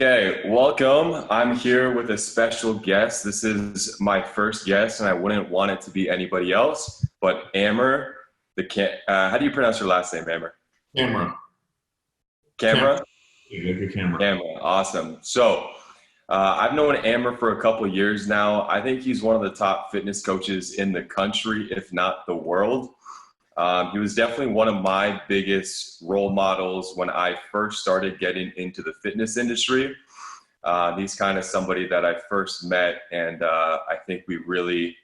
Okay, welcome. I'm here with a special guest. This is my first guest, and I wouldn't want it to be anybody else but Amer. How do you pronounce your last name, Amer? Camera. Camera. Camera? Like a camera. Amer, awesome. I've known Amer for a couple years now. I think he's one of the top fitness coaches in the country, if not the world. He was definitely one of my biggest role models when I first started getting into the fitness industry. He's kind of somebody that I first met, and I think we really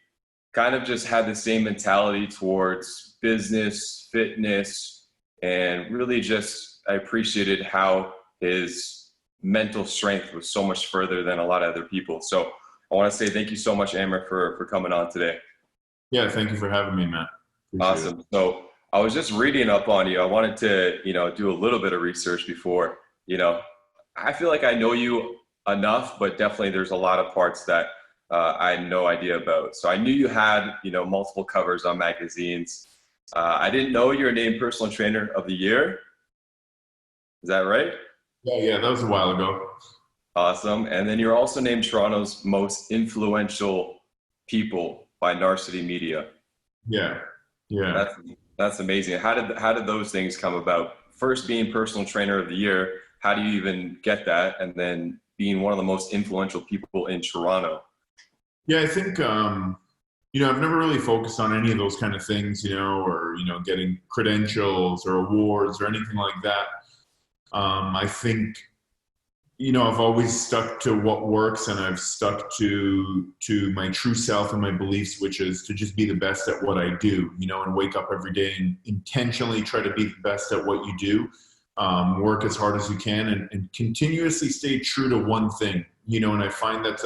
kind of just had the same mentality towards business, fitness, and really just I appreciated how his mental strength was so much further than a lot of other people. So I want to say thank you so much, Amer, for coming on today. Yeah, thank you for having me, Matt. Appreciate it. Awesome. So I was just reading up on you. I wanted to, do a little bit of research before, I feel like I know you enough, but definitely there's a lot of parts that I had no idea about. So I knew you had, multiple covers on magazines. I didn't know you were named Personal Trainer of the Year. Is that right? Yeah, that was a while ago. Awesome. And then you're also named Toronto's most influential people by Narcity Media. Yeah, yeah. That's that's amazing. How did those things come about? First being personal trainer of the year, how do you even get that? And then being one of the most influential people in Toronto. Yeah, I think, I've never really focused on any of those kind of things, or, getting credentials or awards or anything like that. I think, I've always stuck to what works, and I've stuck to my true self and my beliefs, which is to just be the best at what I do, and wake up every day and intentionally try to be the best at what you do. Work as hard as you can, and continuously stay true to one thing, and I find that's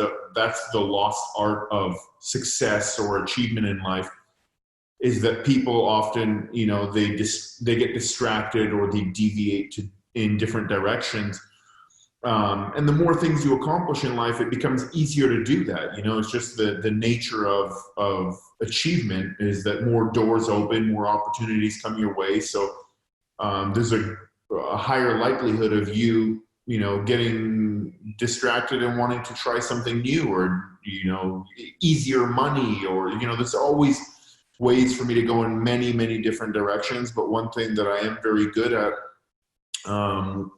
the lost art of success or achievement in life, is that people often, they get distracted or they deviate in different directions. And the more things you accomplish in life, it becomes easier to do that. It's just the nature of achievement is that more doors open, more opportunities come your way. So there's a higher likelihood of you, getting distracted and wanting to try something new, or, easier money, or, there's always ways for me to go in many, many different directions. But one thing that I am very good at,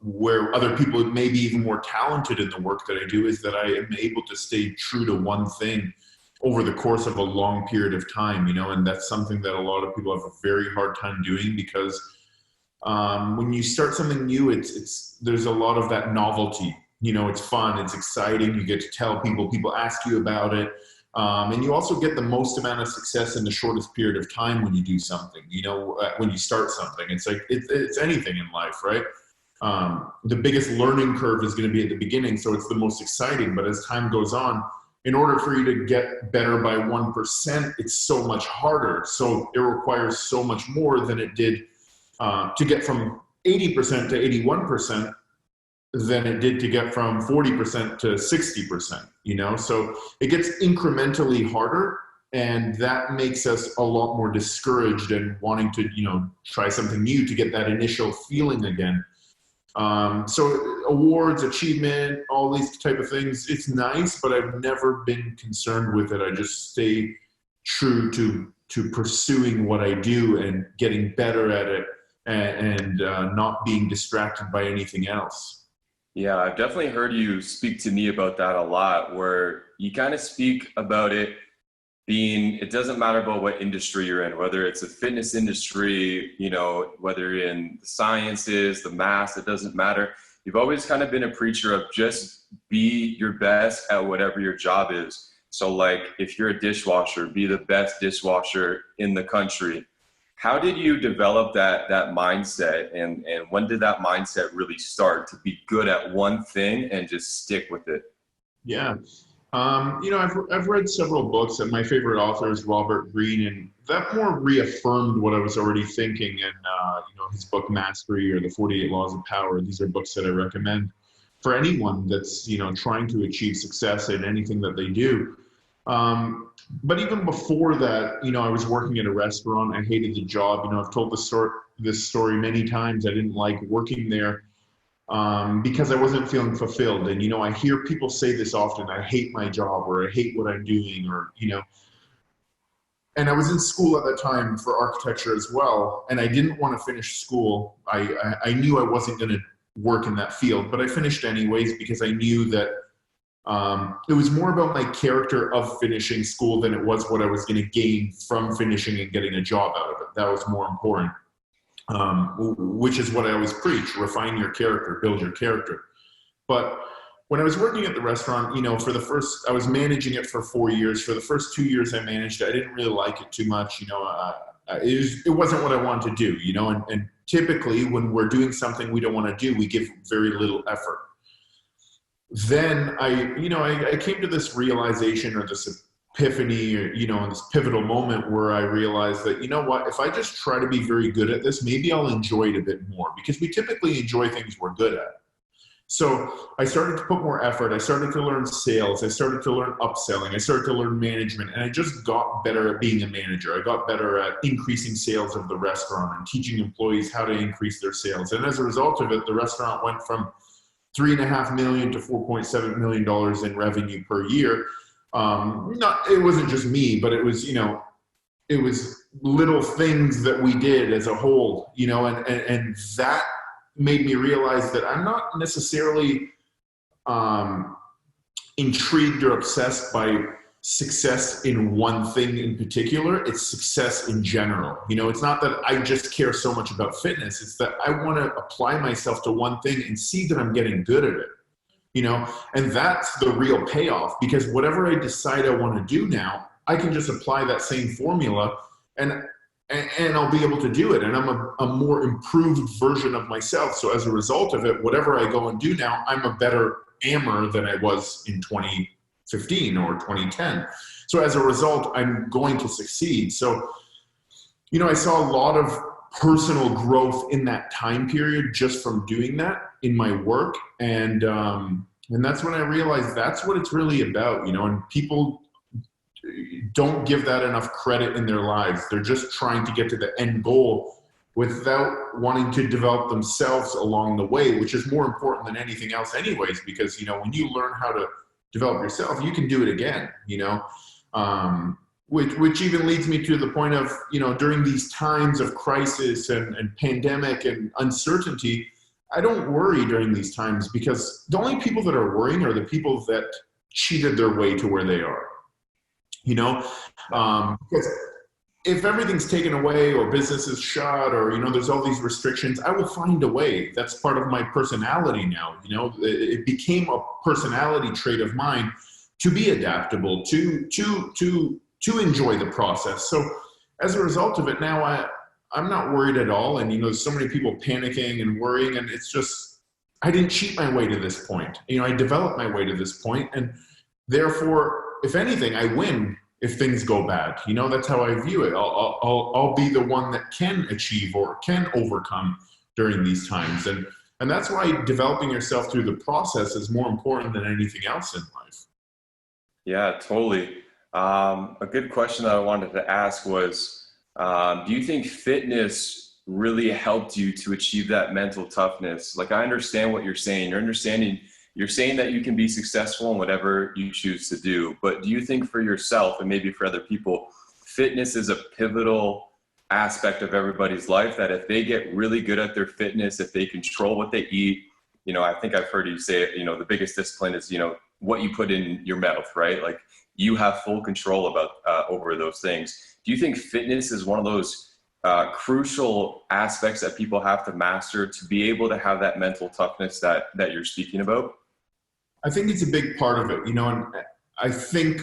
where other people may be even more talented in the work that I do, is that I am able to stay true to one thing over the course of a long period of time, and that's something that a lot of people have a very hard time doing, because when you start something new, there's a lot of that novelty. It's fun, it's exciting, you get to tell people ask you about it. And you also get the most amount of success in the shortest period of time when you do something, when you start something. It's like, it's anything in life, right? The biggest learning curve is going to be at the beginning, so it's the most exciting. But as time goes on, in order for you to get better by 1%, it's so much harder. So it requires so much more than it did to get from 80% to 81%. Than it did to get from 40% to 60%, So it gets incrementally harder, and that makes us a lot more discouraged and wanting to, try something new to get that initial feeling again. So awards, achievement, all these type of things, it's nice, but I've never been concerned with it. I just stay true to pursuing what I do and getting better at it, and not being distracted by anything else. Yeah, I've definitely heard you speak to me about that a lot, where you kind of speak about it being, it doesn't matter about what industry you're in, whether it's a fitness industry, whether you're in the sciences, the maths, it doesn't matter. You've always kind of been a preacher of just be your best at whatever your job is. So like if you're a dishwasher, be the best dishwasher in the country. How did you develop that mindset, and when did that mindset really start to be good at one thing and just stick with it? Yeah. I've read several books, and my favorite author is Robert Greene, and that more reaffirmed what I was already thinking. And, his book Mastery or the 48 Laws of Power, these are books that I recommend for anyone that's, trying to achieve success in anything that they do. But even before that, I was working at a restaurant. I hated the job. I've told this story many times. I didn't like working there. because I wasn't feeling fulfilled. And, you know, I hear people say this often, I hate my job, or I hate what I'm doing, or, you know, and I was in school at the time for architecture as well. And I didn't want to finish school. I knew I wasn't going to work in that field, but I finished anyways because I knew that it was more about my character of finishing school than it was what I was going to gain from finishing and getting a job out of it. That was more important, which is what I always preach: refine your character, build your character. But when I was working at the restaurant, you know, I was managing it for 4 years. For the first 2 years I managed it, I didn't really like it too much. You know, it wasn't what I wanted to do, you know, and typically when we're doing something we don't want to do, we give very little effort. Then I came to this realization, or this epiphany, or, you know, this pivotal moment where I realized that, you know what, if I just try to be very good at this, maybe I'll enjoy it a bit more, because we typically enjoy things we're good at. So I started to put more effort. I started to learn sales. I started to learn upselling. I started to learn management, and I just got better at being a manager. I got better at increasing sales of the restaurant and teaching employees how to increase their sales. And as a result of it, the restaurant went from $3.5 million to $4.7 million in revenue per year. It wasn't just me, but it was, you know, it was little things that we did as a whole, you know, and that made me realize that I'm not necessarily intrigued or obsessed by success in one thing in particular. It's success in general. You know, it's not that I just care so much about fitness. It's that I want to apply myself to one thing and see that I'm getting good at it, you know, and that's the real payoff, because whatever I decide I want to do now, I can just apply that same formula and I'll be able to do it. And I'm a more improved version of myself. So as a result of it, whatever I go and do now, I'm a better Amer than I was in 2015 or 2010. So as a result, I'm going to succeed. So, you know, I saw a lot of personal growth in that time period just from doing that in my work. And that's when I realized that's what it's really about, you know, and people don't give that enough credit in their lives. They're just trying to get to the end goal without wanting to develop themselves along the way, which is more important than anything else anyways, because, you know, when you learn how to develop yourself, you can do it again, you know, which even leads me to the point of, you know, during these times of crisis and pandemic and uncertainty, I don't worry during these times, because the only people that are worrying are the people that cheated their way to where they are. You know, because if everything's taken away or business is shut or, you know, there's all these restrictions, I will find a way. That's part of my personality now. You know, it became a personality trait of mine to be adaptable, to enjoy the process. So as a result of it, now I'm not worried at all. And, you know, there's so many people panicking and worrying, and it's just, I didn't cheat my way to this point. You know, I developed my way to this point, and therefore, if anything, I win if things go bad. You know, that's how I view it. I'll be the one that can achieve or can overcome during these times. And that's why developing yourself through the process is more important than anything else in life. Yeah, totally. A good question that I wanted to ask was, do you think fitness really helped you to achieve that mental toughness? Like, I understand what you're saying. You're saying that you can be successful in whatever you choose to do, but do you think for yourself and maybe for other people, fitness is a pivotal aspect of everybody's life, that if they get really good at their fitness, if they control what they eat, you know, I think I've heard you say it, you know, the biggest discipline is, you know, what you put in your mouth, right? Like, you have full control about over those things. Do you think fitness is one of those crucial aspects that people have to master to be able to have that mental toughness that you're speaking about? I think it's a big part of it, you know, and I think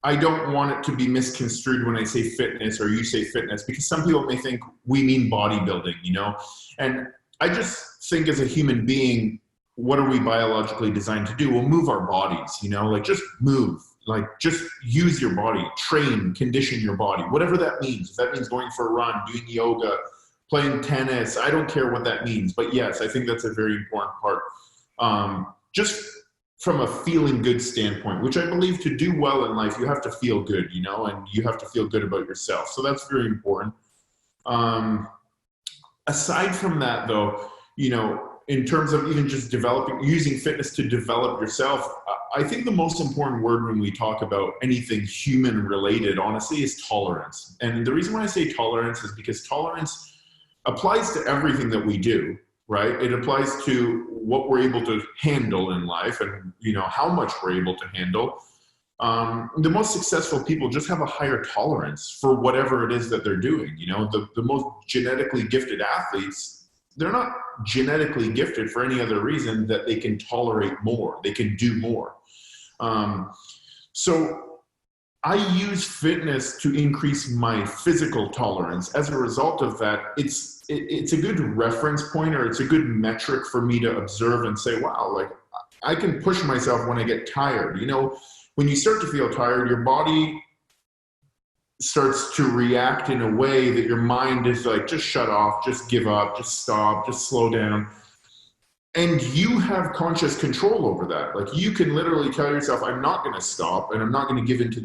I don't want it to be misconstrued when I say fitness or you say fitness, because some people may think we mean bodybuilding, you know, and I just think as a human being, what are we biologically designed to do? We'll move our bodies, you know, like just move, like just use your body, train, condition your body, whatever that means. If that means going for a run, doing yoga, playing tennis, I don't care what that means. But yes, I think that's a very important part. Just from a feeling good standpoint, which I believe to do well in life, you have to feel good, you know, and you have to feel good about yourself. So that's very important. Aside from that though, you know, in terms of even just using fitness to develop yourself, I think the most important word when we talk about anything human related, honestly, is tolerance. And the reason why I say tolerance is because tolerance applies to everything that we do, right? It applies to what we're able to handle in life and, how much we're able to handle. The most successful people just have a higher tolerance for whatever it is that they're doing. The most genetically gifted athletes, they're not genetically gifted for any other reason that they can tolerate more, they can do more. So I use fitness to increase my physical tolerance. As a result of that, it's a good reference point, or it's a good metric for me to observe and say, wow, like I can push myself when I get tired. When you start to feel tired, your body starts to react in a way that your mind is like, just shut off, just give up, just stop, just slow down. And you have conscious control over that. Like you can literally tell yourself, I'm not going to stop and I'm not going to give in to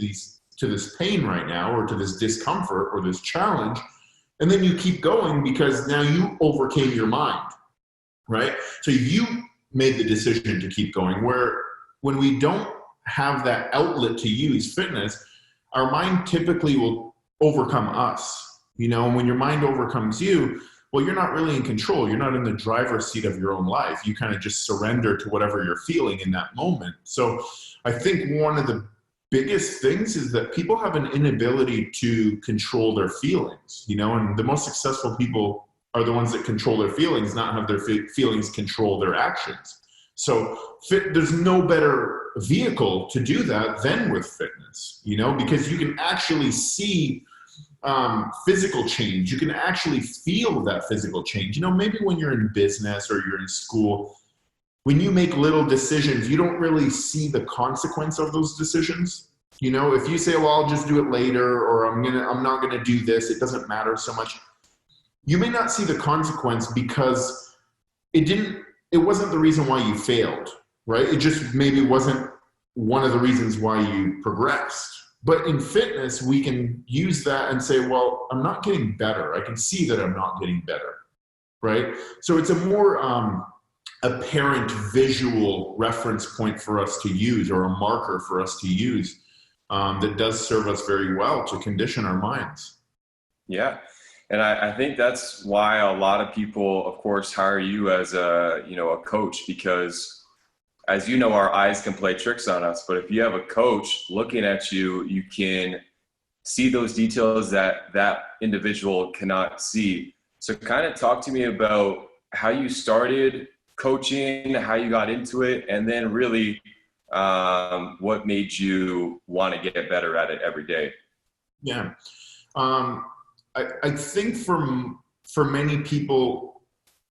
this pain right now, or to this discomfort or this challenge. And then you keep going because now you overcame your mind, right? So you made the decision to keep going. Where when we don't have that outlet to use fitness, our mind typically will overcome us, and when your mind overcomes you, well, you're not really in control. You're not in the driver's seat of your own life. You kind of just surrender to whatever you're feeling in that moment. So I think one of the biggest things is that people have an inability to control their feelings, and the most successful people are the ones that control their feelings, not have their feelings control their actions. So there's no better vehicle to do that than with fitness, because you can actually see physical change. You can actually feel that physical change. Maybe when you're in business or you're in school, when you make little decisions, you don't really see the consequence of those decisions. If you say, well, I'll just do it later, or I'm not gonna do this, it doesn't matter so much. You may not see the consequence because it wasn't the reason why you failed, right? It just maybe wasn't one of the reasons why you progressed. But in fitness, we can use that and say, well, I'm not getting better. I can see that I'm not getting better, right? So it's a more apparent visual reference point for us to use, or a marker for us to use, that does serve us very well to condition our minds. Yeah. And I think that's why a lot of people, of course, hire you as a coach, because as you know, our eyes can play tricks on us, but if you have a coach looking at you, you can see those details that individual cannot see. So kind of talk to me about how you started coaching, how you got into it, and then really what made you want to get better at it every day. Yeah. I think for many people,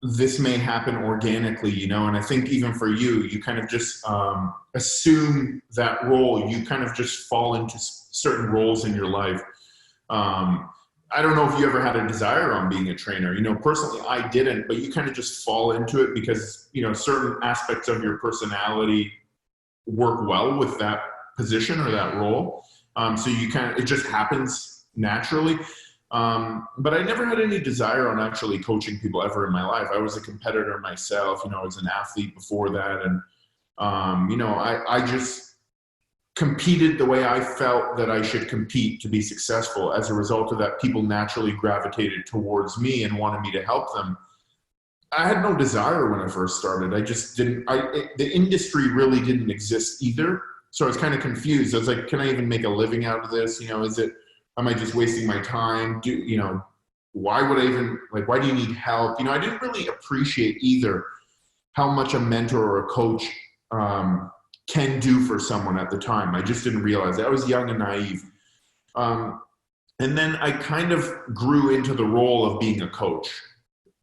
this may happen organically, and I think even for you, you kind of just assume that role. You kind of just fall into certain roles in your life. I don't know if you ever had a desire on being a trainer. Personally, I didn't, but you kind of just fall into it because, certain aspects of your personality work well with that position or that role. So it just happens naturally. But I never had any desire on actually coaching people ever in my life. I was a competitor myself, I was an athlete before that. And, I just competed the way I felt that I should compete to be successful. As a result of that, people naturally gravitated towards me and wanted me to help them. I had no desire when I first started. I just didn't, the industry really didn't exist either. So I was kind of confused. I was like, can I even make a living out of this? Am I just wasting my time? Why would I even, why do you need help? I didn't really appreciate either how much a mentor or a coach can do for someone at the time. I just didn't realize that. I was young and naive. And then I kind of grew into the role of being a coach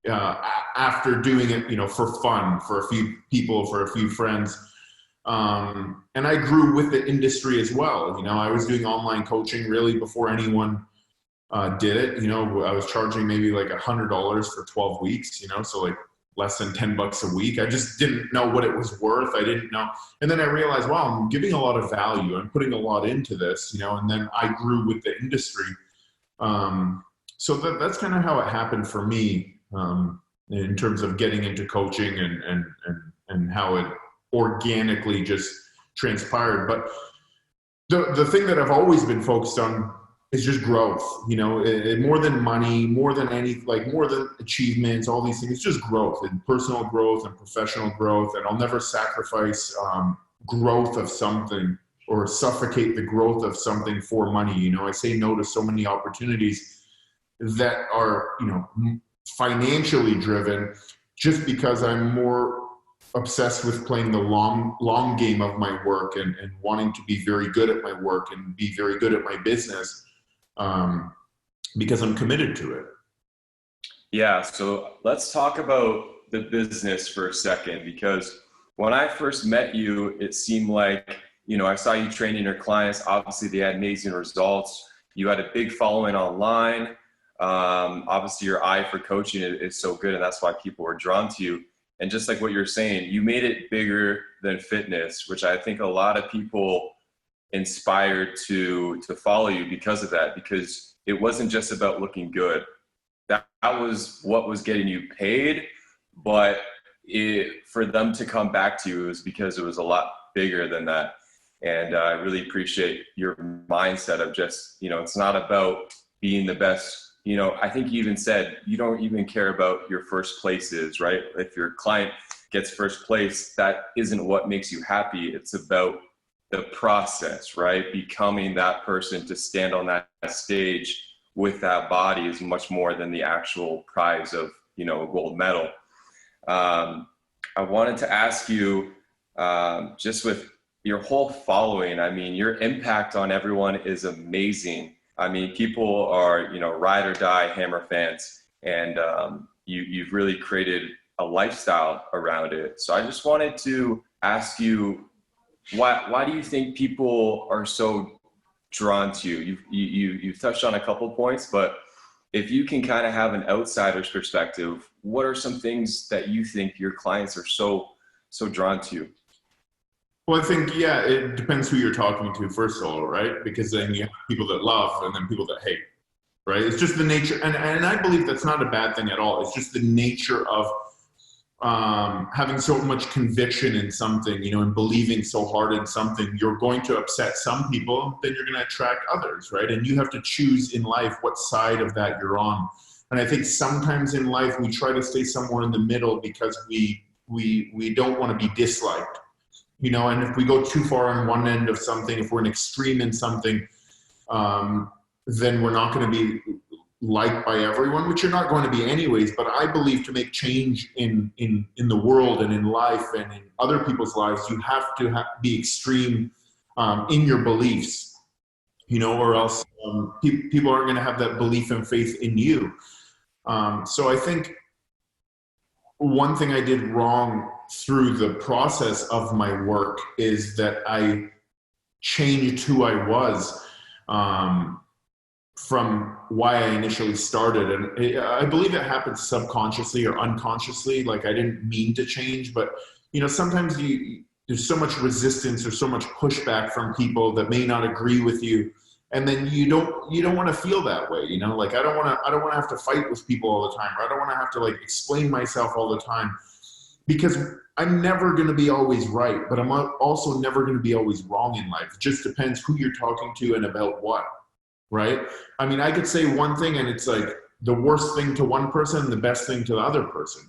after doing it, for fun, for a few people, for a few friends. And I grew with the industry as well. I was doing online coaching really before anyone did it. I was charging maybe like $100 for 12 weeks, so less than $10 a week. I just didn't know what it was worth. I didn't know. And then I realized, wow, I'm giving a lot of value. I'm putting a lot into this, and then I grew with the industry. So that's kind of how it happened for me. in terms of getting into coaching and how it organically just transpired. But the thing that I've always been focused on is just growth, more than money, more than more than achievements, all these things. It's just growth, and personal growth and professional growth. And I'll never sacrifice growth of something or suffocate the growth of something for money. I say no to so many opportunities that are, financially driven, just because I'm more obsessed with playing the long game of my work and wanting to be very good at my work and be very good at my business, because I'm committed to it. Yeah, so let's talk about the business for a second, because when I first met you, it seemed like, I saw you training your clients. Obviously, they had amazing results. You had a big following online. Obviously, your eye for coaching is so good, and that's why people were drawn to you. And just like what you're saying, you made it bigger than fitness, which I think a lot of people inspired to follow you because of that, because it wasn't just about looking good. That was what was getting you paid, but for them to come back to you, it was because it was a lot bigger than that. And I really appreciate your mindset of just, it's not about being the best. I think you even said you don't even care about your first places, right? If your client gets first place, that isn't what makes you happy. It's about the process, right? Becoming that person to stand on that stage with that body is much more than the actual prize of, a gold medal. I wanted to ask you, just with your whole following, your impact on everyone is amazing. People are, ride or die Hammer fans, and you've really created a lifestyle around it. So I just wanted to ask you, why do you think people are so drawn to you? You've touched on a couple of points, but if you can kind of have an outsider's perspective, what are some things that you think your clients are so drawn to you? Well, I think, it depends who you're talking to, first of all, right? Because then you have people that love and then people that hate, right? It's just the nature. And I believe that's not a bad thing at all. It's just the nature of having so much conviction in something, and believing so hard in something. You're going to upset some people, then you're going to attract others, right? And you have to choose in life what side of that you're on. And I think sometimes in life we try to stay somewhere in the middle because we don't want to be disliked. And if we go too far on one end of something, if we're an extreme in something, then we're not going to be liked by everyone, which you're not going to be anyways. But I believe to make change in the world and in life and in other people's lives, you have to be extreme in your beliefs, or else people aren't going to have that belief and faith in you. So I think one thing I did wrong through the process of my work is that I changed who I was from why I initially started. And I believe it happened subconsciously or unconsciously. Like, I didn't mean to change, but sometimes there's so much resistance or so much pushback from people that may not agree with you. And then you don't want to feel that way, like I don't want to have to fight with people all the time, or I don't want to have to explain myself all the time, because I'm never going to be always right, but I'm also never going to be always wrong in life. It just depends who you're talking to and about what, right? I could say one thing and it's the worst thing to one person, the best thing to the other person,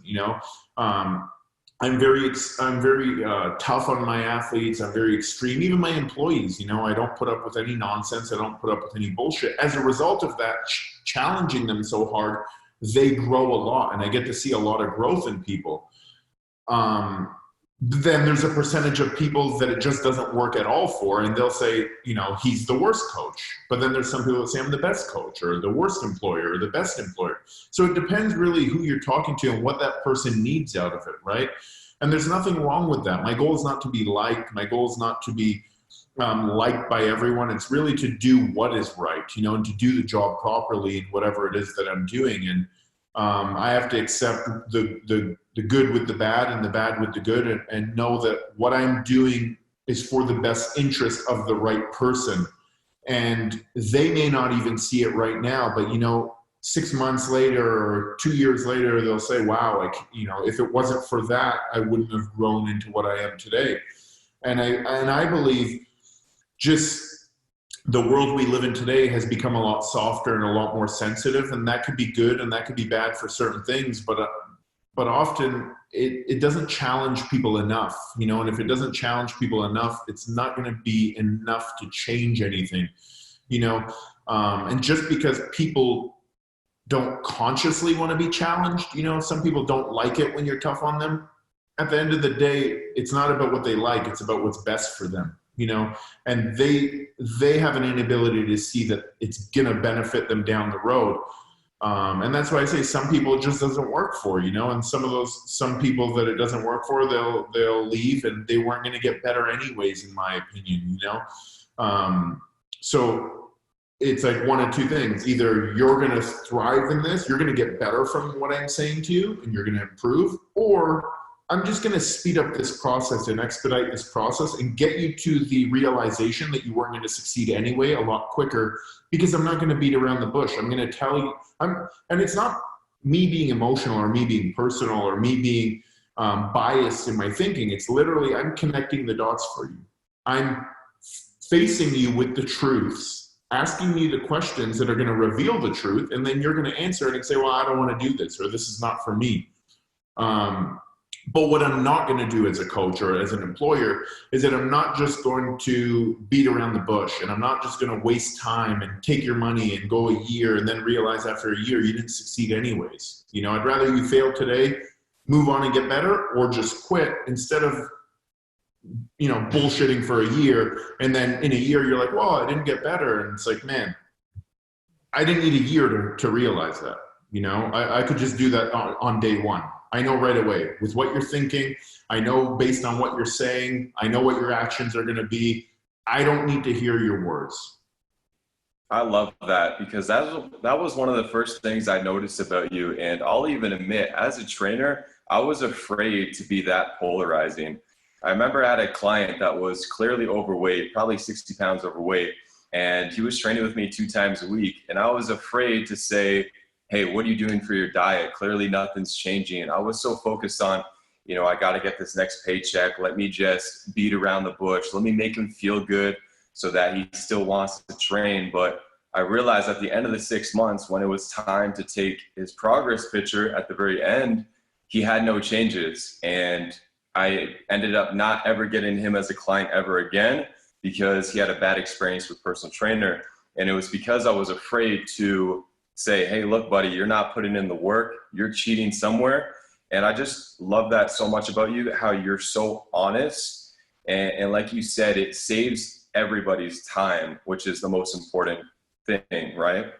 I'm very tough on my athletes. I'm very extreme. Even my employees, I don't put up with any nonsense. I don't put up with any bullshit. As a result of that, challenging them so hard, they grow a lot, and I get to see a lot of growth in people. Then there's a percentage of people that it just doesn't work at all for, and they'll say, he's the worst coach. But then there's some people that say I'm the best coach, or the worst employer, or the best employer. So it depends really who you're talking to and what that person needs out of it, right? And there's nothing wrong with that. My goal is not to be liked. My goal is not to be liked by everyone. It's really to do what is right, and to do the job properly in whatever it is that I'm doing. And I have to accept the good with the bad and the bad with the good, and know that what I'm doing is for the best interest of the right person. And they may not even see it right now, but 6 months later or 2 years later, they'll say, wow, like, you know, if it wasn't for that, I wouldn't have grown into what I am today. And I believe just the world we live in today has become a lot softer and a lot more sensitive, and that could be good and that could be bad for certain things, but often it doesn't challenge people enough, you know, and if it doesn't challenge people enough, it's not going to be enough to change anything, you know. And just because people don't consciously want to be challenged, you know, some people don't like it when you're tough on them. At the end of the day, it's not about what they like, it's about what's best for them, you know, and they have an inability to see that it's going to benefit them down the road. And that's why I say some people it just doesn't work for, you know, and some people that it doesn't work for, they'll leave, and they weren't going to get better anyways, in my opinion, you know. So it's like one of two things. Either you're going to thrive in this, you're going to get better from what I'm saying to you, and you're going to improve, or I'm just going to speed up this process and expedite this process and get you to the realization that you weren't going to succeed anyway a lot quicker, because I'm not going to beat around the bush. I'm going to tell you, and it's not me being emotional or me being personal or me being biased in my thinking. It's literally, I'm connecting the dots for you. I'm facing you with the truths, asking you the questions that are going to reveal the truth, and then you're going to answer it and say, well, I don't want to do this, or this is not for me. But what I'm not going to do as a coach or as an employer is that I'm not just going to beat around the bush, and I'm not just going to waste time and take your money and go a year and then realize after a year you didn't succeed anyways. You know, I'd rather you fail today, move on and get better, or just quit instead of, you know, bullshitting for a year. And then in a year you're like, well, I didn't get better. And it's like, man, I didn't need a year to realize that. You know, I could just do that on day one. I know right away with what you're thinking. I know based on what you're saying. I know what your actions are going to be. I don't need to hear your words. I love that, because that was one of the first things I noticed about you. And I'll even admit, as a trainer, I was afraid to be that polarizing. I remember I had a client that was clearly overweight, probably 60 pounds overweight, and he was training with me 2 times a week. And I was afraid to say, hey, what are you doing for your diet? Clearly nothing's changing. And I was so focused on, you know, I got to get this next paycheck. Let me just beat around the bush. Let me make him feel good so that he still wants to train. But I realized at the end of the 6 months, when it was time to take his progress picture at the very end, he had no changes. And I ended up not ever getting him as a client ever again, because he had a bad experience with personal trainer. And it was because I was afraid to say, hey, look, buddy, you're not putting in the work. You're cheating somewhere. And I just love that so much about you, how you're so honest. And like you said, it saves everybody's time, which is the most important thing, right?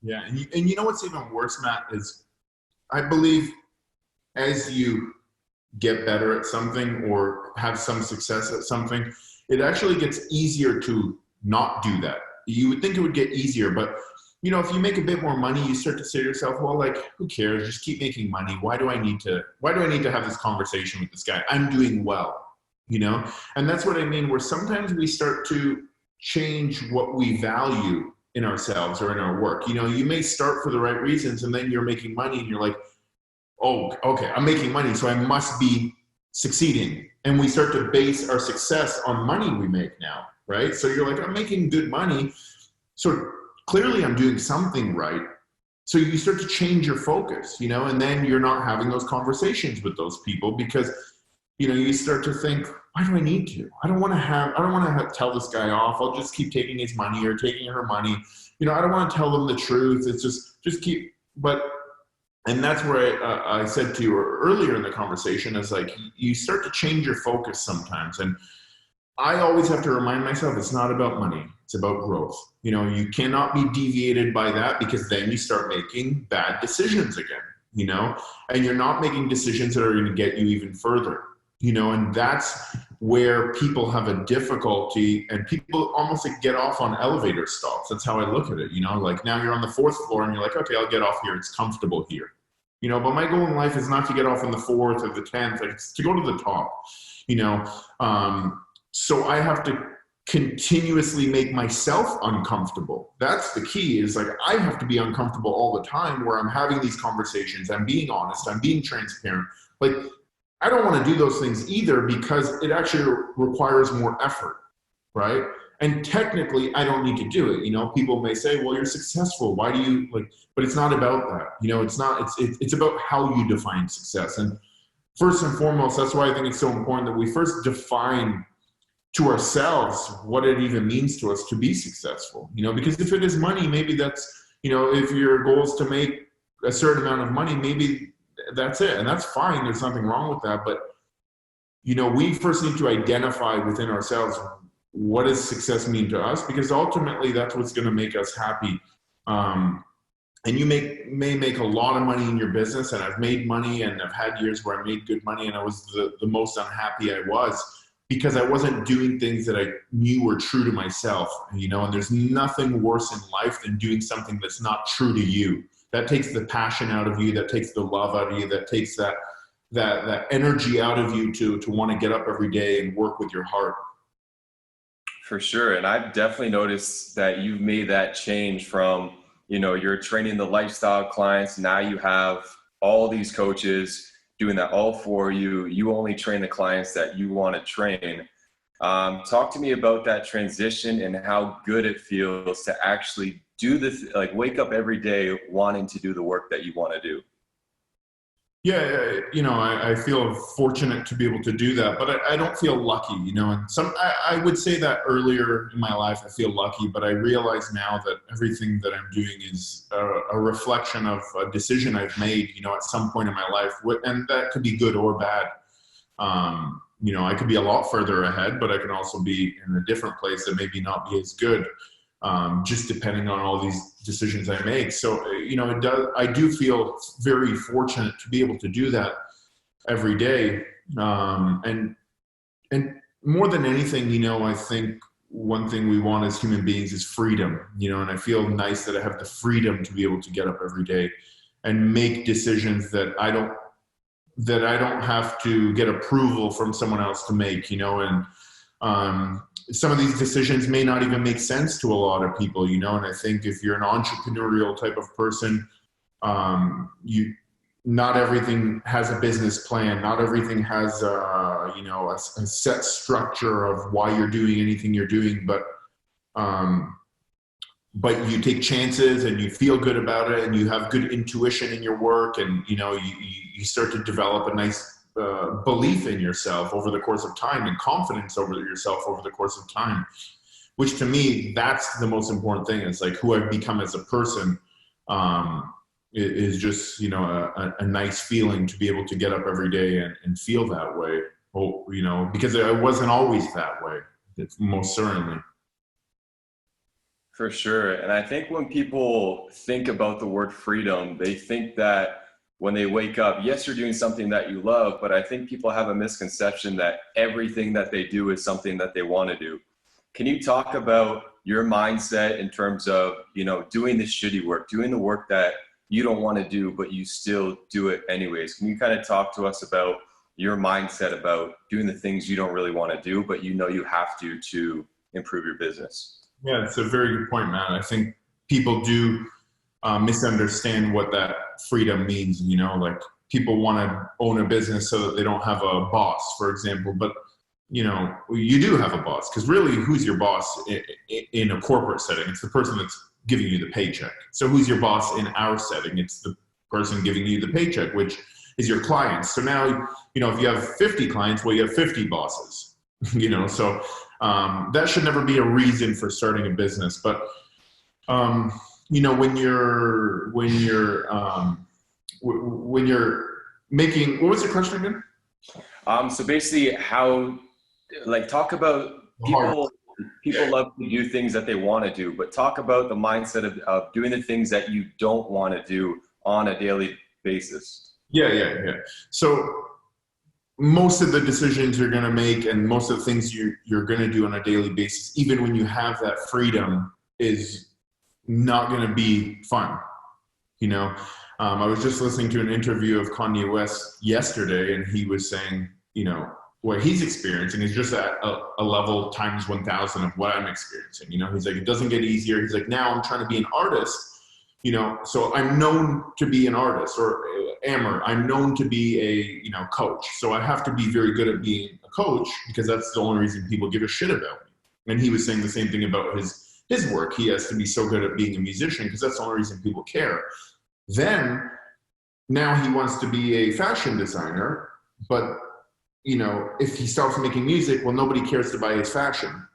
Yeah. And you know what's even worse, Matt, is I believe as you get better at something or have some success at something, it actually gets easier to not do that. You would think it would get easier, but you know, if you make a bit more money, you start to say to yourself, well, like, who cares? Just keep making money. Why do I need to have this conversation with this guy? I'm doing well, you know? And that's what I mean, where sometimes we start to change what we value in ourselves or in our work. You know, you may start for the right reasons, and then you're making money and you're like, oh, okay, I'm making money, so I must be succeeding. And we start to base our success on money we make now, right? So you're like, I'm making good money, so clearly I'm doing something right. So you start to change your focus, you know, and then you're not having those conversations with those people because, you know, you start to think, why do I need to? I don't want to tell this guy off. I'll just keep taking his money or taking her money. You know, I don't want to tell them the truth. It's just keep, and that's where I said to you earlier in the conversation, is like, you start to change your focus sometimes. And I always have to remind myself, it's not about money. It's about growth. You know, you cannot be deviated by that, because then you start making bad decisions again, you know, and you're not making decisions that are going to get you even further, you know, and that's where people have a difficulty, and people almost like get off on elevator stops. That's how I look at it. You know, like now you're on the 4th floor and you're like, okay, I'll get off here. It's comfortable here, you know, but my goal in life is not to get off on the 4th or the 10th, like it's to go to the top, you know? So I have to continuously make myself uncomfortable. That's the key, is like, I have to be uncomfortable all the time where I'm having these conversations, I'm being honest, I'm being transparent. Like, I don't want to do those things either, because it actually requires more effort, right? And technically I don't need to do it. You know, people may say, well, you're successful, why do you like, but it's not about that. You know, it's about how you define success. And first and foremost, that's why I think it's so important that we first define to ourselves what it even means to us to be successful. You know, because if it is money, maybe that's, you know, if your goal is to make a certain amount of money, maybe that's it. And that's fine. There's nothing wrong with that. But, you know, we first need to identify within ourselves, what does success mean to us? Because ultimately that's what's going to make us happy. And you may make a lot of money in your business, and I've made money, and I've had years where I made good money, and I was the most unhappy I was, because I wasn't doing things that I knew were true to myself, you know. And there's nothing worse in life than doing something that's not true to you. That takes the passion out of you, that takes the love out of you, that takes that energy out of you to want to get up every day and work with your heart. For sure. And I've definitely noticed that you've made that change from, you know, you're training the lifestyle clients. Now you have all these coaches doing that all for you. You only train the clients that you want to train. Talk to me about that transition and how good it feels to actually do this, like wake up every day wanting to do the work that you want to do. Yeah, you know, I feel fortunate to be able to do that, but I don't feel lucky, you know. And I would say that earlier in my life, I feel lucky, but I realize now that everything that I'm doing is a reflection of a decision I've made, you know, at some point in my life, and that could be good or bad. You know, I could be a lot further ahead, but I can also be in a different place that maybe not be as good. Just depending on all these decisions I make. So, you know, I do feel very fortunate to be able to do that every day. And more than anything, you know, I think one thing we want as human beings is freedom, you know, and I feel nice that I have the freedom to be able to get up every day and make decisions that I don't have to get approval from someone else to make, you know. And, some of these decisions may not even make sense to a lot of people, you know. And I think if you're an entrepreneurial type of person, not everything has a business plan. Not everything has, you know, a set structure of why you're doing anything you're doing. But you take chances and you feel good about it, and you have good intuition in your work, and, you know, you start to develop a nice belief in yourself over the course of time, and confidence over yourself over the course of time, which to me, that's the most important thing. It's like who I've become as a person is just, you know, a nice feeling to be able to get up every day and feel that way. Oh, you know, because I wasn't always that way. It's most certainly. For sure. And I think when people think about the word freedom, they think that when they wake up, yes, you're doing something that you love, but I think people have a misconception that everything that they do is something that they want to do. Can you talk about your mindset in terms of, you know, doing the shitty work, doing the work that you don't want to do, but you still do it anyways? Can you kind of talk to us about your mindset about doing the things you don't really want to do, but you know you have to improve your business? Yeah, it's a very good point, Matt. I think people do misunderstand what that freedom means. You know, like people want to own a business so that they don't have a boss, for example. But, you know, you do have a boss, because really, who's your boss in a corporate setting? It's the person that's giving you the paycheck. So who's your boss in our setting? It's the person giving you the paycheck, which is your clients. So now, you know, if you have 50 clients, well, you have 50 bosses, you know. So that should never be a reason for starting a business. But you know, when you're making, what was the question again? So basically how, like, talk about people love to do things that they want to do, but talk about the mindset of doing the things that you don't want to do on a daily basis. Yeah. So most of the decisions you're going to make, and most of the things you're going to do on a daily basis, even when you have that freedom, is not going to be fun. You know, I was just listening to an interview of Kanye West yesterday, and he was saying, you know, what he's experiencing is just at a level times 1,000 of what I'm experiencing. You know, he's like, it doesn't get easier. He's like, now I'm trying to be an artist, you know, so I'm known to be an artist, or Amer, I'm known to be a, you know, coach. So I have to be very good at being a coach because that's the only reason people give a shit about me. And he was saying the same thing about his work. He has to be so good at being a musician because that's the only reason people care. Then now he wants to be a fashion designer, but you know, if he stops making music, well, nobody cares to buy his fashion.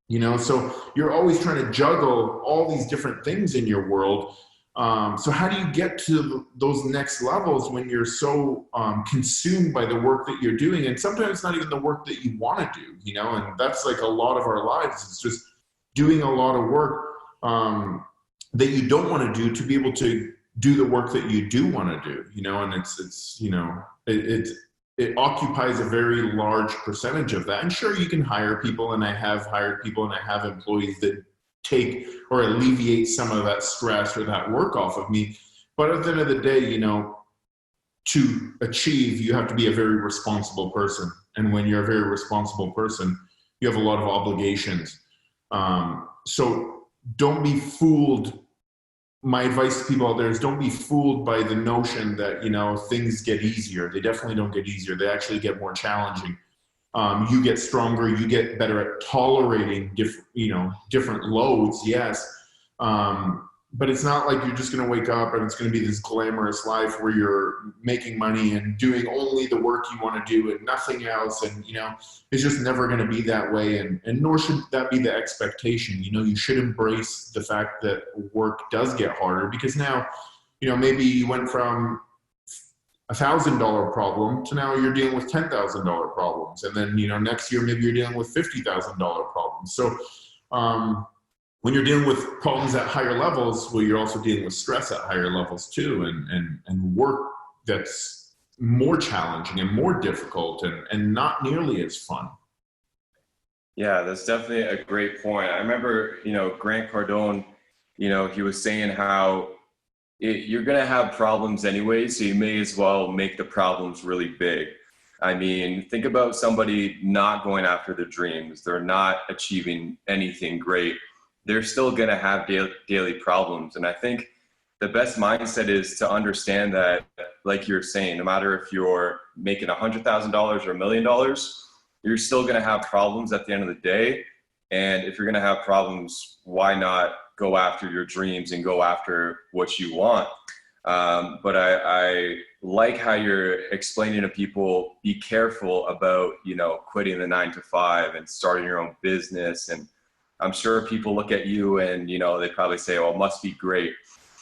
You know, so you're always trying to juggle all these different things in your world. So how do you get to those next levels when you're so consumed by the work that you're doing? And sometimes it's not even the work that you want to do, you know, and that's like a lot of our lives. It's just doing a lot of work that you don't want to do to be able to do the work that you do want to do, you know, and it's you know, it occupies a very large percentage of that. And sure, you can hire people, and I have hired people, and I have employees that take or alleviate some of that stress or that work off of me. But at the end of the day, you know, to achieve, you have to be a very responsible person. And when you're a very responsible person, you have a lot of obligations. So don't be fooled. My advice to people out there is don't be fooled by the notion that, you know, things get easier. They definitely don't get easier. They actually get more challenging. You get stronger. You get better at tolerating different loads. Yes. But it's not like you're just going to wake up and it's going to be this glamorous life where you're making money and doing only the work you want to do and nothing else. And, you know, it's just never going to be that way. And nor should that be the expectation. You know, you should embrace the fact that work does get harder, because now, you know, maybe you went from $1,000 problem to now you're dealing with $10,000 problems. And then, you know, next year, maybe you're dealing with $50,000 problems. So, when you're dealing with problems at higher levels, well, you're also dealing with stress at higher levels too, and work that's more challenging and more difficult and not nearly as fun. Yeah, that's definitely a great point. I remember, you know, Grant Cardone, you know, he was saying how you're going to have problems anyway, so you may as well make the problems really big. I mean, think about somebody not going after their dreams. They're not achieving anything great. They're still going to have daily problems. And I think the best mindset is to understand that, like you're saying, no matter if you're making $100,000 or $1 million, you're still going to have problems at the end of the day. And if you're going to have problems, why not go after your dreams and go after what you want? But I like how you're explaining to people, be careful about, you know, quitting the 9-to-5 and starting your own business. And I'm sure people look at you and, you know, they probably say, oh, it must be great.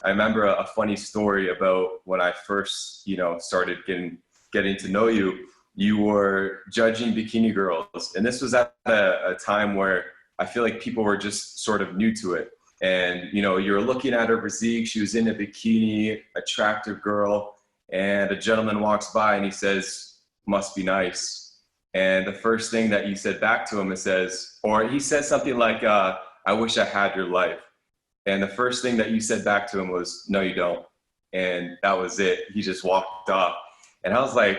I remember a funny story about when I first, you know, started getting to know you. You were judging bikini girls. And this was at a time where I feel like people were just sort of new to it. And, you know, you're looking at her physique. She was in a bikini, attractive girl. And a gentleman walks by and he says, must be nice. And the first thing that you said back to him, he says something like, I wish I had your life. And the first thing that you said back to him was, no, you don't. And that was it. He just walked off. And I was like,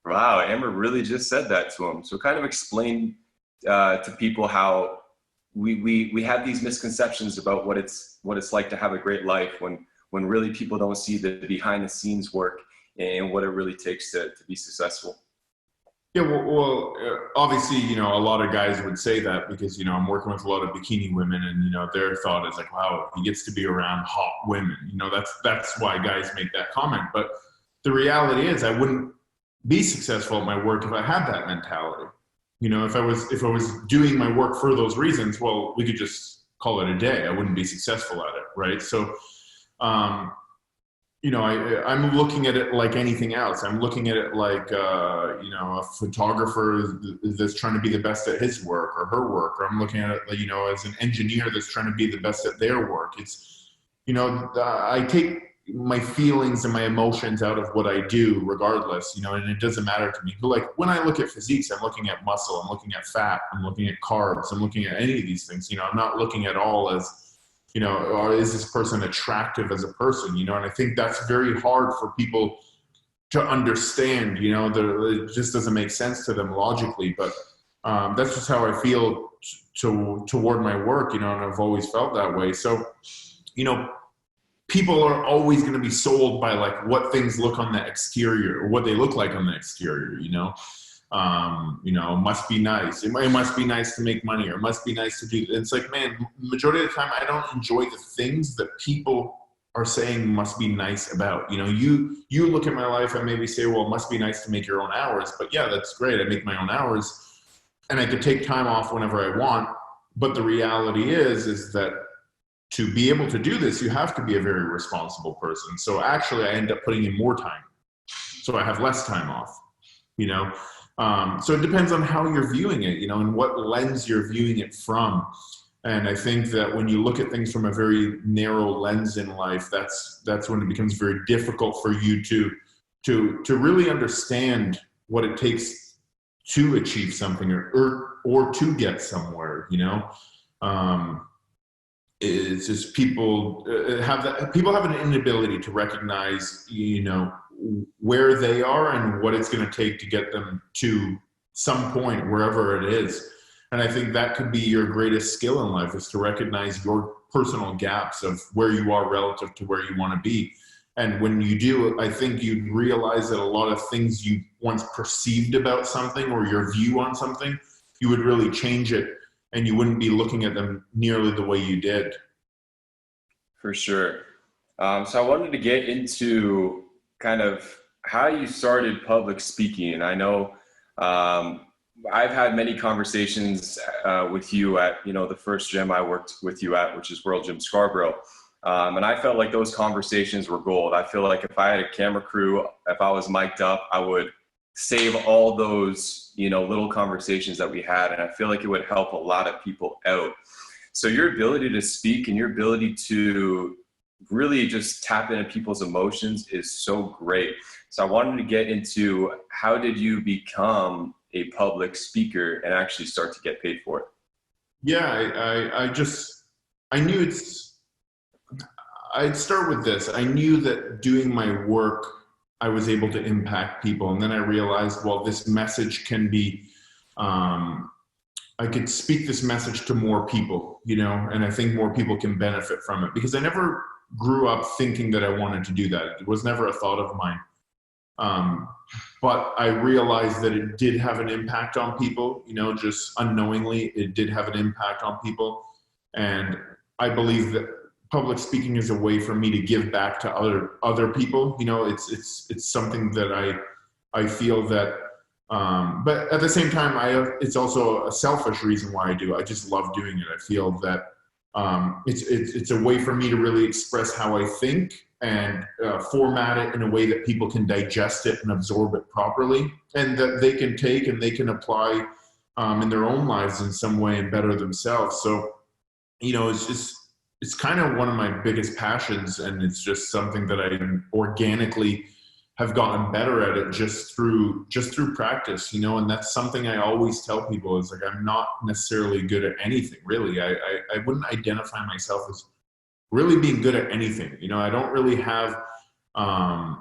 wow, Amer really just said that to him. So kind of explain to people how we have these misconceptions about what it's like to have a great life when really people don't see the behind the scenes work and what it really takes to be successful. Yeah, well, obviously, you know, a lot of guys would say that because, you know, I'm working with a lot of bikini women, and, you know, their thought is like, wow, he gets to be around hot women. You know, that's why guys make that comment. But the reality is I wouldn't be successful at my work if I had that mentality. You know, if I was doing my work for those reasons, well, we could just call it a day. I wouldn't be successful at it, right? So, you know, I'm looking at it like anything else. I'm looking at it like, you know, a photographer that's trying to be the best at his work or her work, or I'm looking at it, you know, as an engineer that's trying to be the best at their work. It's, you know, I take my feelings and my emotions out of what I do regardless, you know, and it doesn't matter to me. But like when I look at physiques, I'm looking at muscle, I'm looking at fat, I'm looking at carbs, I'm looking at any of these things, you know, I'm not looking at all as, you know, or is this person attractive as a person, you know? And I think that's very hard for people to understand, you know, it just doesn't make sense to them logically, but that's just how I feel toward my work, you know, and I've always felt that way. So, you know, people are always going to be sold by like what things look on the exterior or what they look like on the exterior, you know. Must be nice. It must be nice to make money, or it must be nice to do. It's like, man, majority of the time I don't enjoy the things that people are saying must be nice about. You know, you look at my life and maybe say, well, it must be nice to make your own hours. But yeah, that's great. I make my own hours and I could take time off whenever I want. But the reality is that to be able to do this, you have to be a very responsible person. So actually I end up putting in more time. So I have less time off, you know? So it depends on how you're viewing it, you know, and what lens you're viewing it from. And I think that when you look at things from a very narrow lens in life, that's when it becomes very difficult for you to really understand what it takes to achieve something or to get somewhere, you know. It's just people have an inability to recognize, you know, where they are and what it's going to take to get them to some point wherever it is. And I think that could be your greatest skill in life, is to recognize your personal gaps of where you are relative to where you want to be. And when you do, I think you'd realize that a lot of things you once perceived about something or your view on something, you would really change it and you wouldn't be looking at them nearly the way you did. For sure. So I wanted to get into kind of how you started public speaking. I know I've had many conversations with you at, you know, the first gym I worked with you at, which is World Gym Scarborough. And I felt like those conversations were gold. I feel like if I had a camera crew, if I was mic'd up, I would save all those, you know, little conversations that we had. And I feel like it would help a lot of people out. So your ability to speak and your ability to really just tap into people's emotions is so great. So I wanted to get into, how did you become a public speaker and actually start to get paid for it? Yeah, I'd start with this. I knew that doing my work, I was able to impact people. And then I realized, well, this message can be, I could speak this message to more people, you know, and I think more people can benefit from it, because I never grew up thinking that I wanted to do that. It was never a thought of mine. But I realized that it did have an impact on people, you know, just unknowingly, it did have an impact on people. And I believe that public speaking is a way for me to give back to other people. You know, it's something that I feel that, but at the same time, it's also a selfish reason why I do. I just love doing it. I feel that it's a way for me to really express how I think and format it in a way that people can digest it and absorb it properly, and that they can take and they can apply in their own lives in some way and better themselves. So, you know, it's kind of one of my biggest passions, and it's just something that I organically have gotten better at it just through practice, you know. And that's something I always tell people, is like, I'm not necessarily good at anything, really. I wouldn't identify myself as really being good at anything. You know, I don't really have a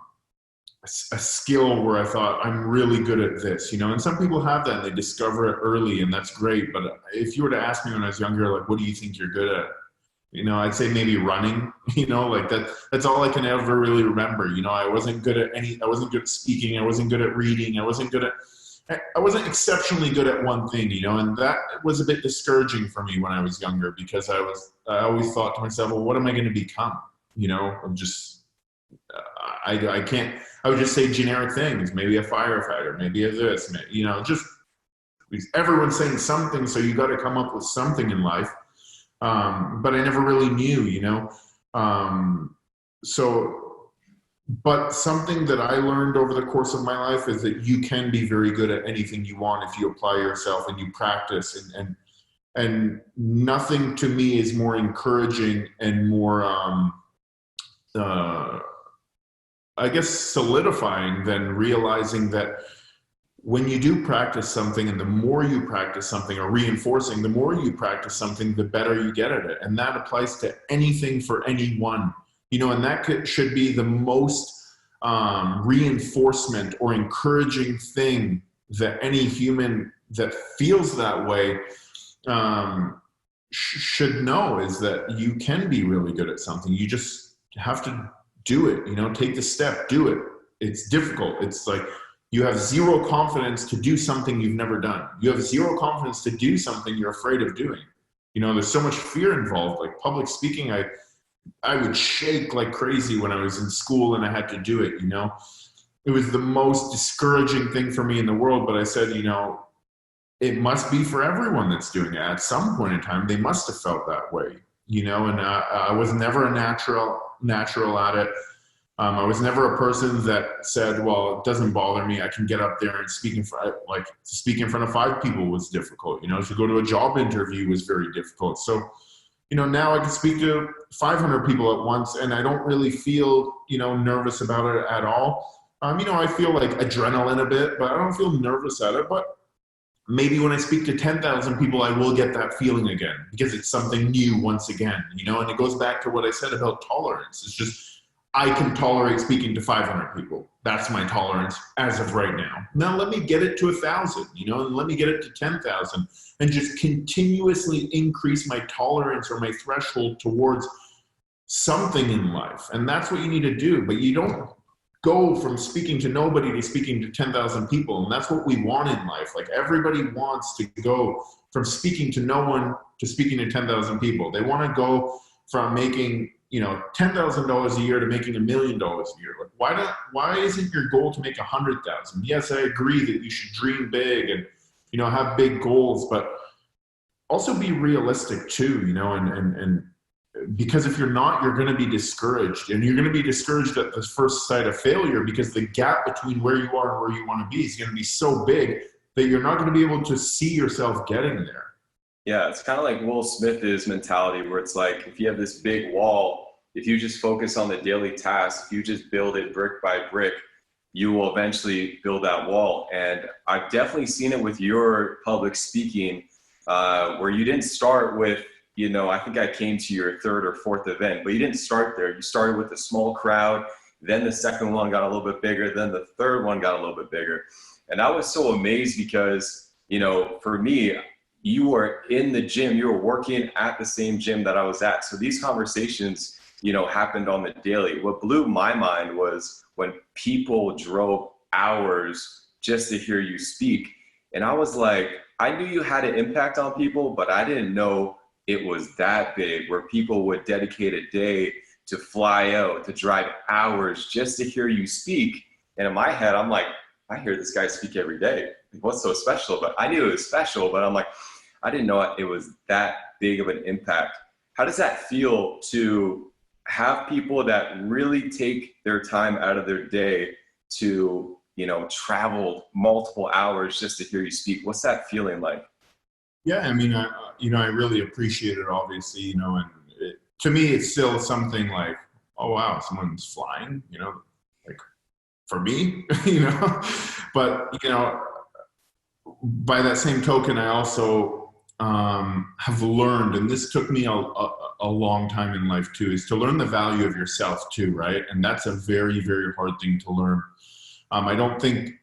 skill where I thought I'm really good at this, you know. And some people have that and they discover it early, and that's great. But if you were to ask me when I was younger, like, what do you think you're good at? You know, I'd say maybe running, you know, like that's all I can ever really remember. You know, I wasn't good at speaking. I wasn't good at reading. I wasn't exceptionally good at one thing, you know, and that was a bit discouraging for me when I was younger, because I always thought to myself, well, what am I going to become? You know, I'm just, I can't, I would just say generic things, maybe a firefighter, maybe a this, you know, just everyone's saying something. So you got to come up with something in life. But I never really knew, you know. But something that I learned over the course of my life is that you can be very good at anything you want if you apply yourself and you practice. And nothing to me is more encouraging and more, I guess, solidifying than realizing that when you do practice something, and the more you practice something, or reinforcing, the more you practice something, the better you get at it. And that applies to anything for anyone, you know. And that should be the most reinforcement or encouraging thing that any human that feels that way should know is that you can be really good at something. You just have to do it, you know, take the step, do it. It's difficult. It's like you have zero confidence to do something you've never done. You have zero confidence to do something you're afraid of doing. You know, there's so much fear involved. Like public speaking, I would shake like crazy when I was in school and I had to do it, you know. It was the most discouraging thing for me in the world, but I said, you know, it must be for everyone that's doing it. At some point in time, they must have felt that way, you know, and I was never a natural at it. I was never a person that said, well, it doesn't bother me. I can get up there and speak in front, like to speak in front of 5 people was difficult. You know, to go to a job interview was very difficult. So, you know, now I can speak to 500 people at once and I don't really feel, you know, nervous about it at all. You know, I feel like adrenaline a bit, but I don't feel nervous at it. But maybe when I speak to 10,000 people, I will get that feeling again because it's something new once again, you know, and it goes back to what I said about tolerance. It's just, I can tolerate speaking to 500 people. That's my tolerance as of right now. Now let me get it to 1,000, you know, and let me get it to 10,000 and just continuously increase my tolerance or my threshold towards something in life. And that's what you need to do. But you don't go from speaking to nobody to speaking to 10,000 people. And that's what we want in life. Like everybody wants to go from speaking to no one to speaking to 10,000 people. They want to go from making, you know, $10,000 a year to making $1 million a year. Like why isn't your goal to make 100,000? Yes, I agree that you should dream big and, you know, have big goals, but also be realistic too, you know, and because if you're not, you're going to be discouraged, and you're going to be discouraged at the first sight of failure because the gap between where you are and where you want to be is going to be so big that you're not going to be able to see yourself getting there. Yeah, it's kind of like Will Smith's mentality where it's like, if you have this big wall, if you just focus on the daily tasks, if you just build it brick by brick, you will eventually build that wall. And I've definitely seen it with your public speaking, where you didn't start with, you know, I think I came to your 3rd or 4th event, but you didn't start there. You started with a small crowd, then the second one got a little bit bigger, then the third one got a little bit bigger. And I was so amazed because, you know, for me, you were in the gym, you were working at the same gym that I was at. So these conversations, you know, happened on the daily. What blew my mind was when people drove hours just to hear you speak. And I was like, I knew you had an impact on people, but I didn't know it was that big, where people would dedicate a day to fly out, to drive hours just to hear you speak. And in my head, I'm like, I hear this guy speak every day. What's so special? But I knew it was special, but I'm like, I didn't know it was that big of an impact. How does that feel to have people that really take their time out of their day to, you know, travel multiple hours just to hear you speak? What's that feeling like? Yeah, I mean, you know, I really appreciate it, obviously, you know, and to me, it's still something like, oh, wow, someone's flying, you know, like for me, you know, but, you know, by that same token, I also have learned, and this took me a long time in life too, is to learn the value of yourself too, right? And that's a very, very hard thing to learn. I don't think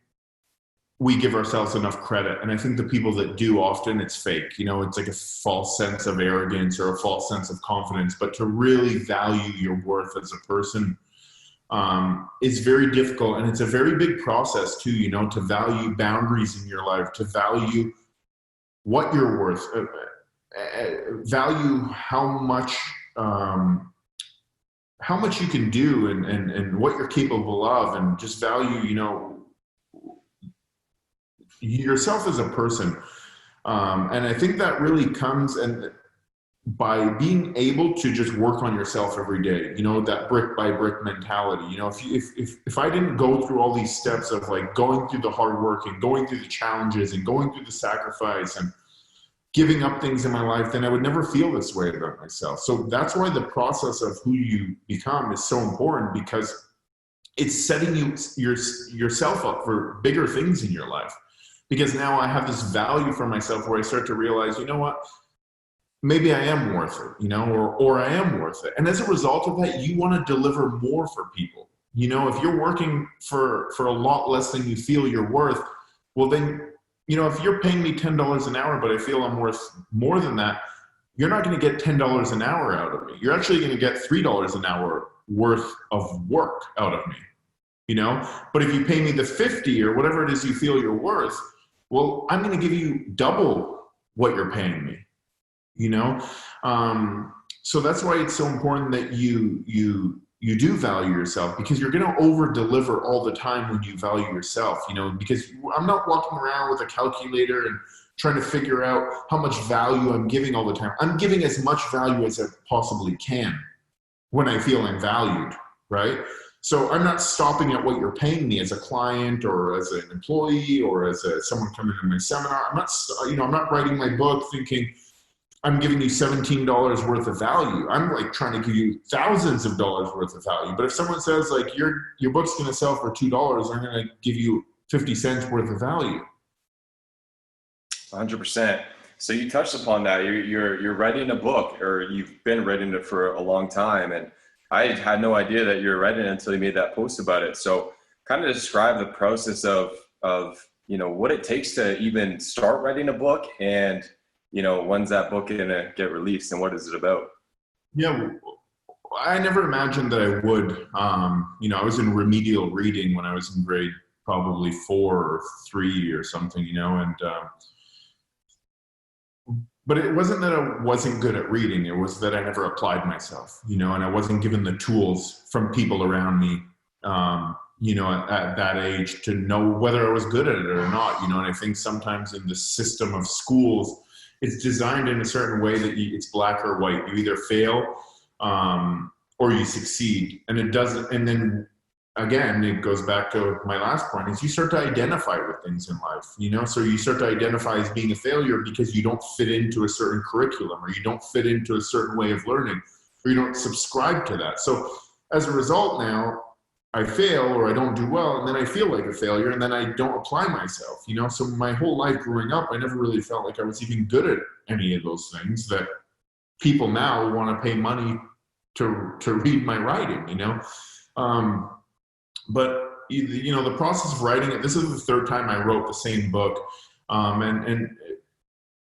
we give ourselves enough credit. And I think the people that do, often it's fake, you know, it's like a false sense of arrogance or a false sense of confidence. But to really value your worth as a person is very difficult. And it's a very big process too, you know, to value boundaries in your life, to value what you're worth, value how much you can do and what you're capable of, and just value, you know, yourself as a person. And I think that really comes by being able to just work on yourself every day, you know, that brick by brick mentality. You know, if I didn't go through all these steps of like going through the hard work and going through the challenges and going through the sacrifice and giving up things in my life, then I would never feel this way about myself. So that's why the process of who you become is so important, because it's setting yourself up for bigger things in your life. Because now I have this value for myself where I start to realize, you know what, maybe I am worth it, you know, or I am worth it. And as a result of that, you want to deliver more for people. You know, if you're working for a lot less than you feel you're worth, well then, you know, if you're paying me $10 an hour, but I feel I'm worth more than that, you're not going to get $10 an hour out of me. You're actually going to get $3 an hour worth of work out of me, you know? But if you pay me the 50 or whatever it is you feel you're worth, well, I'm going to give you double what you're paying me, you know? So that's why it's so important that you do value yourself, because you're going to over deliver all the time when you value yourself, you know, because I'm not walking around with a calculator and trying to figure out how much value I'm giving all the time. I'm giving as much value as I possibly can when I feel I'm valued, right? So I'm not stopping at what you're paying me as a client or as an employee or as someone coming to my seminar. I'm not, you know, I'm not writing my book thinking I'm giving you $17 worth of value. I'm like trying to give you thousands of dollars worth of value. But if someone says like your book's going to sell for $2, I'm going to give you 50 cents worth of value. 100%. So you touched upon that. You're writing a book, or you've been writing it for a long time, and I had no idea that you were writing it until you made that post about it. So kind of describe the process of you know, what it takes to even start writing a book, and you know, when's that book gonna get released and what is it about? Yeah, I never imagined that I would. You know, I was in remedial reading when I was in grade probably 4 or 3 or something, you know, and but it wasn't that I wasn't good at reading. It was that I never applied myself, you know, and I wasn't given the tools from people around me, you know, at that age to know whether I was good at it or not, you know. And I think sometimes in the system of schools, it's designed in a certain way that it's black or white. You either fail or you succeed. And it doesn't, and then again, it goes back to my last point, is you start to identify with things in life, you know? So you start to identify as being a failure because you don't fit into a certain curriculum, or you don't fit into a certain way of learning, or you don't subscribe to that. So as a result now, I fail or I don't do well, and then I feel like a failure, and then I don't apply myself, you know? So my whole life growing up, I never really felt like I was even good at any of those things that people now want to pay money to read my writing, you know? But you know, the process of writing it, this is the 3rd time I wrote the same book. And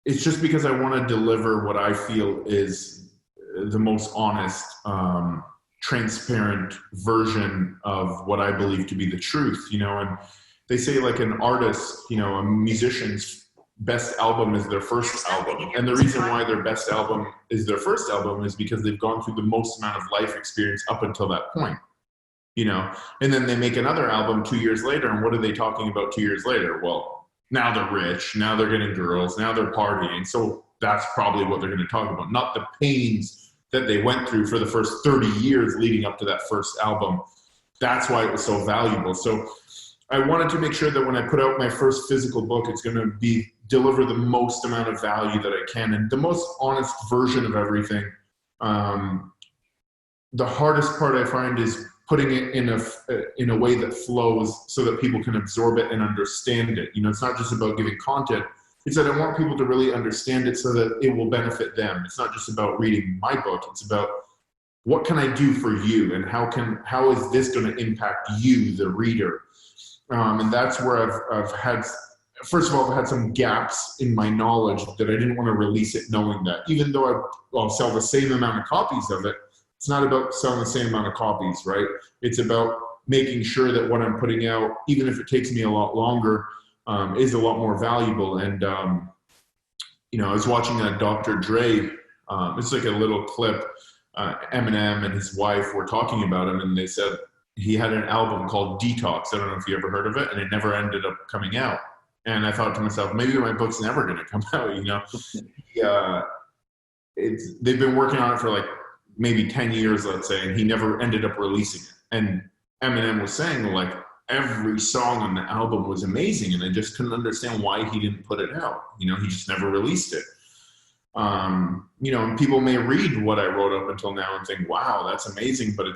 it's just because I want to deliver what I feel is the most honest, transparent version of what I believe to be the truth, you know. And they say like an artist, you know, a musician's best album is their first album. And the reason why their best album is their first album is because they've gone through the most amount of life experience up until that point. You know, and then they make another album 2 years later, and what are they talking about 2 years later? Well, now they're rich, now they're getting girls, now they're partying. So that's probably what they're going to talk about, not the pains that they went through for the first 30 years leading up to that first album. That's why it was so valuable. So I wanted to make sure that when I put out my first physical book, it's going to deliver the most amount of value that I can, and the most honest version of everything. The hardest part I find is putting it in a way that flows so that people can absorb it and understand it. You know, it's not just about giving content. It's that I want people to really understand it so that it will benefit them. It's not just about reading my book. It's about what can I do for you, and how is this going to impact you, the reader? And that's where I've had, first of all, I've had some gaps in my knowledge that I didn't want to release it knowing that. Even though I'll sell the same amount of copies of it, it's not about selling the same amount of copies, right? It's about making sure that what I'm putting out, even if it takes me a lot longer, is a lot more valuable. And, you know, I was watching a Dr. Dre, it's like a little clip, Eminem and his wife were talking about him, and they said he had an album called Detox. I don't know if you ever heard of it, and it never ended up coming out. And I thought to myself, maybe my book's never going to come out, you know? They've been working on it for like maybe 10 years, let's say, and he never ended up releasing it. And Eminem was saying, like, every song on the album was amazing, and I just couldn't understand why he didn't put it out. You know, he just never released it. You know, and people may read what I wrote up until now and think, wow, that's amazing, but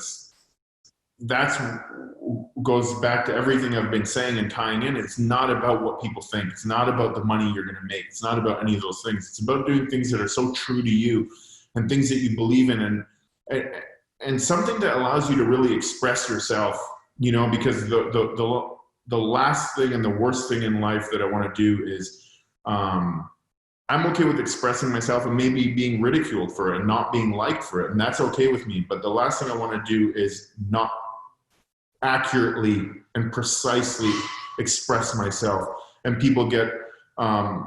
that's goes back to everything I've been saying and tying in. It's not about what people think. It's not about the money you're going to make. It's not about any of those things. It's about doing things that are so true to you and things that you believe in, and something that allows you to really express yourself because the last thing and the worst thing in life that I want to do is, I'm okay with expressing myself and maybe being ridiculed for it and not being liked for it. And that's okay with me. But the last thing I want to do is not accurately and precisely express myself. And people get a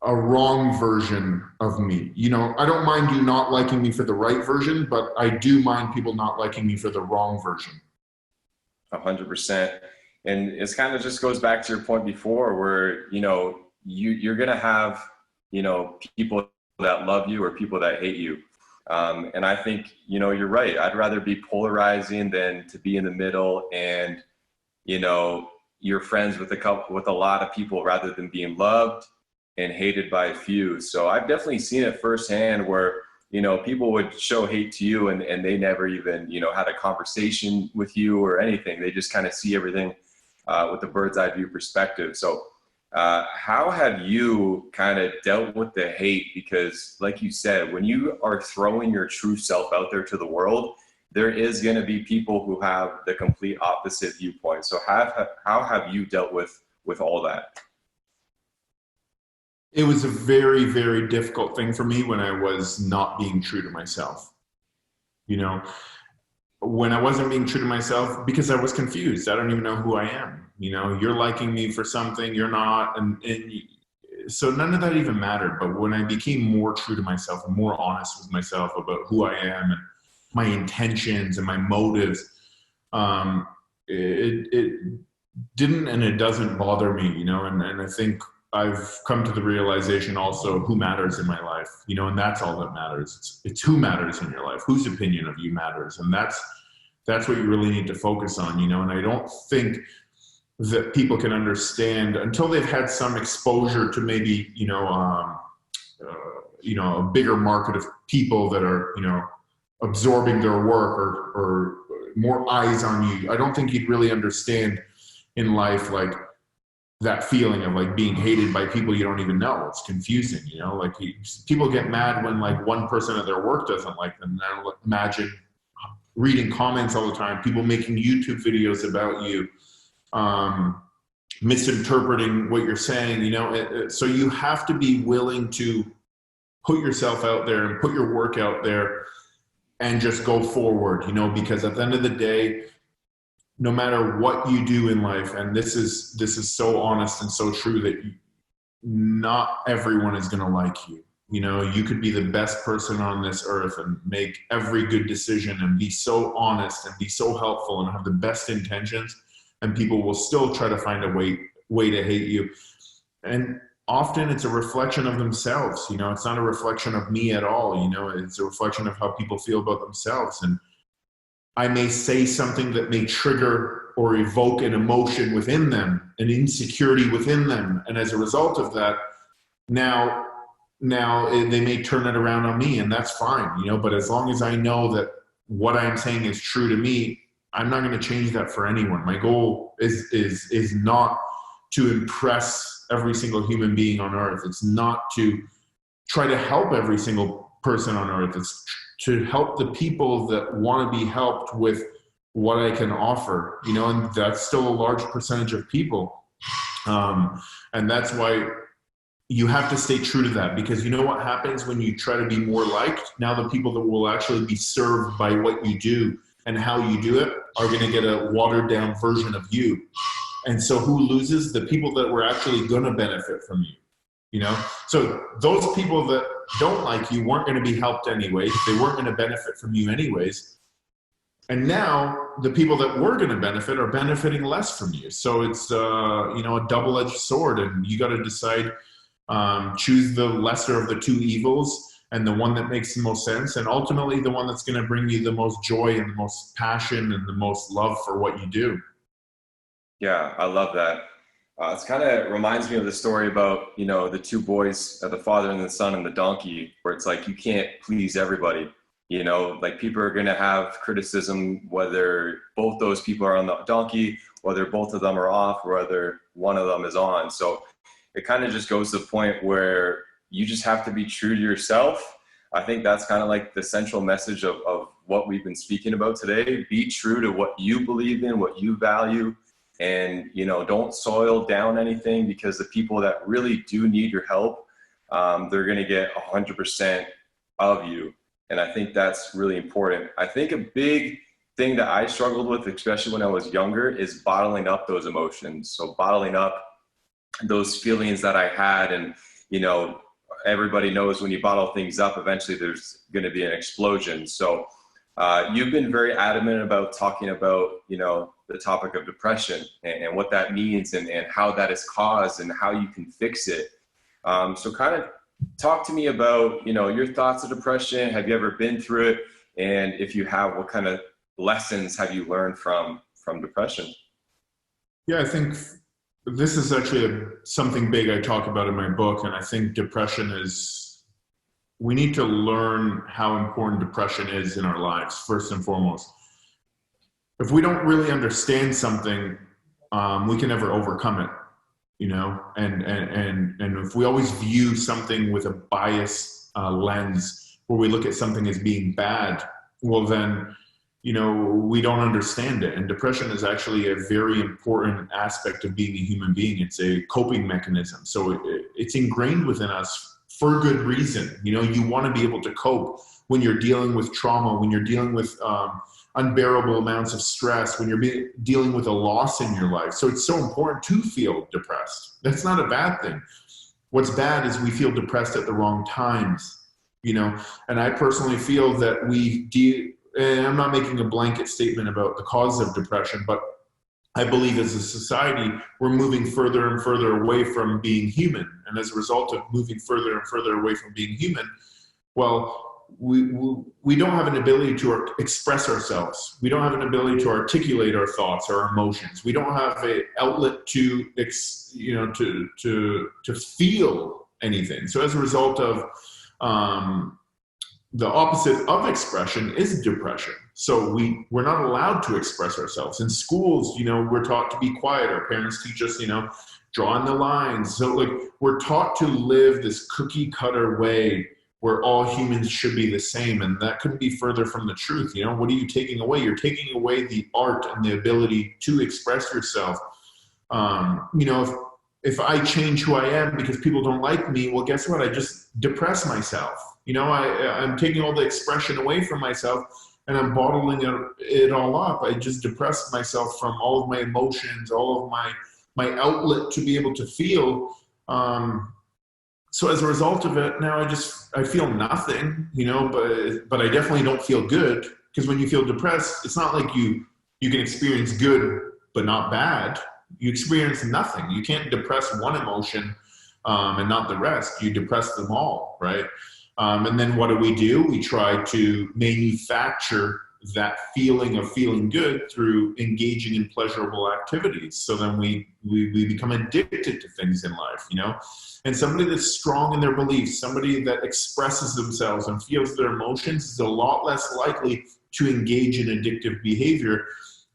wrong version of me. I don't mind you not liking me for the right version, but I do mind people not liking me for the wrong version. 100%. And it's kind of just goes back to your point before where, you're going to have, people that love you or people that hate you. And I think, you're right. I'd rather be polarizing than to be in the middle and, you're friends with a lot of people rather than being loved and hated by a few. So I've definitely seen it firsthand where, people would show hate to you and they never even, had a conversation with you or anything. They just kind of see everything with a bird's eye view perspective. So how have you kind of dealt with the hate? Because like you said, when you are throwing your true self out there to the world, there is going to be people who have the complete opposite viewpoint. So how have you dealt with all that? It was a very, very difficult thing for me when I was not being true to myself. When I wasn't being true to myself because I was confused. I don't even know who I am. You're liking me for something, you're not. And so none of that even mattered. But when I became more true to myself and more honest with myself about who I am and my intentions and my motives, it didn't and it doesn't bother me, and I think I've come to the realization also who matters in my life, and that's all that matters. It's who matters in your life, whose opinion of you matters. And that's what you really need to focus on, and I don't think that people can understand until they've had some exposure to maybe, a bigger market of people that are, absorbing their work or more eyes on you. I don't think you'd really understand in life, like, that feeling of like being hated by people you don't even know. It's confusing, like people get mad when like one person at their work doesn't like them. Now imagine reading comments all the time, people making YouTube videos about you, misinterpreting what you're saying, so you have to be willing to put yourself out there and put your work out there and just go forward, because at the end of the day, no matter what you do in life, and this is so honest and so true that not everyone is going to like you. You could be the best person on this earth and make every good decision and be so honest and be so helpful and have the best intentions, and people will still try to find a way to hate you. And often it's a reflection of themselves. It's not a reflection of me at all. It's a reflection of how people feel about themselves. And I may say something that may trigger or evoke an emotion within them, an insecurity within them. And as a result of that, now they may turn it around on me, and that's fine, but as long as I know that what I'm saying is true to me, I'm not going to change that for anyone. My goal is not to impress every single human being on earth. It's not to try to help every single person on earth. It's to help the people that want to be helped with what I can offer, and that's still a large percentage of people. And that's why you have to stay true to that, because what happens when you try to be more liked? Now the people that will actually be served by what you do and how you do it are going to get a watered down version of you. And so who loses? The people that were actually going to benefit from you. So those people that don't like you weren't going to be helped anyways. They weren't going to benefit from you anyways. And now the people that were going to benefit are benefiting less from you. So it's, a double-edged sword, and you got to decide, choose the lesser of the two evils and the one that makes the most sense. And ultimately the one that's going to bring you the most joy and the most passion and the most love for what you do. Yeah, I love that. It kind of reminds me of the story about, the two boys, the father and the son and the donkey, where it's like, you can't please everybody, like people are going to have criticism, whether both those people are on the donkey, whether both of them are off, or whether one of them is on. So it kind of just goes to the point where you just have to be true to yourself. I think that's kind of like the central message of what we've been speaking about today. Be true to what you believe in, what you value, and, you know, don't soil down anything, because the people that really do need your help, they're going to get 100% of you. And I think that's really important. I think a big thing that I struggled with, especially when I was younger, is bottling up those emotions. So bottling up those feelings that I had. And, you know, everybody knows when you bottle things up, eventually there's going to be an explosion. So you've been very adamant about talking about, you know, the topic of depression and what that means, and how that is caused and how you can fix it. So kind of talk to me about, you know, your thoughts of depression. Have you ever been through it? And if you have, what kind of lessons have you learned from depression? Yeah, I think this is actually something big I talk about in my book. And I think depression is, we need to learn how important depression is in our lives, first and foremost. If we don't really understand something, we can never overcome it, you know, and if we always view something with a bias lens, where we look at something as being bad, well then, you know, we don't understand it. And depression is actually a very important aspect of being a human being. It's a coping mechanism. So it's ingrained within us for good reason. You know, you want to be able to cope when you're dealing with trauma, when you're dealing with unbearable amounts of stress, when you're dealing with a loss in your life. So it's so important to feel depressed. That's not a bad thing. What's bad is we feel depressed at the wrong times, you know. And I personally feel that and I'm not making a blanket statement about the cause of depression, but I believe as a society, we're moving further and further away from being human. And as a result of moving further and further away from being human, well, we don't have an ability to express ourselves. We don't have an ability to articulate our thoughts, our emotions. We don't have an outlet to feel anything. So as a result of the opposite of expression is depression. So we're not allowed to express ourselves. In schools, you know, we're taught to be quiet. Our parents teach us, you know, drawing the lines. So like we're taught to live this cookie cutter way where all humans should be the same. And that couldn't be further from the truth. You know, what are you taking away? You're taking away the art and the ability to express yourself. You know, if I change who I am because people don't like me, well, guess what? I just depress myself. You know, I'm taking all the expression away from myself and I'm bottling it all up. I just depress myself from all of my emotions, all of my outlet to be able to feel. So as a result of it, now I feel nothing, you know, but I definitely don't feel good, because when you feel depressed, it's not like you can experience good but not bad. You experience nothing. You can't depress one emotion and not the rest. You depress them all, right? And then what do? We try to manufacture that feeling of feeling good through engaging in pleasurable activities. So then we become addicted to things in life, you know? And somebody that's strong in their beliefs, somebody that expresses themselves and feels their emotions, is a lot less likely to engage in addictive behavior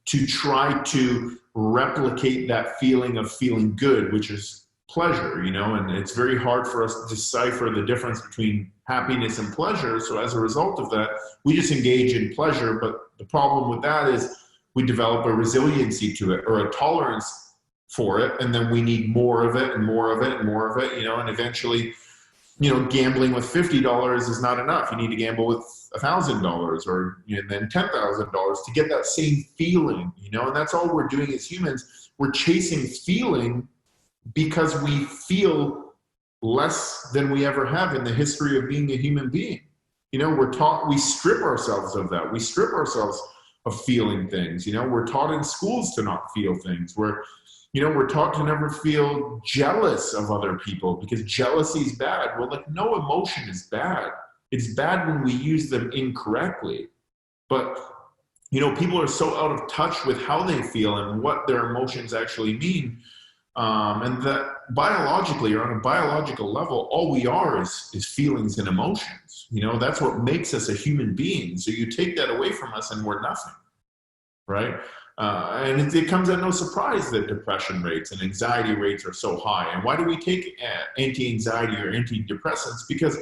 to try to replicate that feeling of feeling good, which is pleasure, you know. And it's very hard for us to decipher the difference between happiness and pleasure. So as a result of that, we just engage in pleasure. But the problem with that is we develop a resiliency to it, or a tolerance for it, and then we need more of it and more of it and more of it, you know. And eventually, you know, gambling with $50 is not enough. You need to gamble with $1,000 or, you know, then $10,000 to get that same feeling, you know. And that's all we're doing as humans. We're chasing feeling because we feel less than we ever have in the history of being a human being. You know, we're taught, we strip ourselves of that. We strip ourselves of feeling things. You know, we're taught in schools to not feel things. We're taught to never feel jealous of other people because jealousy is bad. Well, like, no emotion is bad. It's bad when we use them incorrectly. But, you know, people are so out of touch with how they feel and what their emotions actually mean. And that biologically, or on a biological level, all we are is feelings and emotions. You know, that's what makes us a human being. So you take that away from us and we're nothing, right? And it comes at no surprise that depression rates and anxiety rates are so high. And why do we take anti-anxiety or antidepressants? Because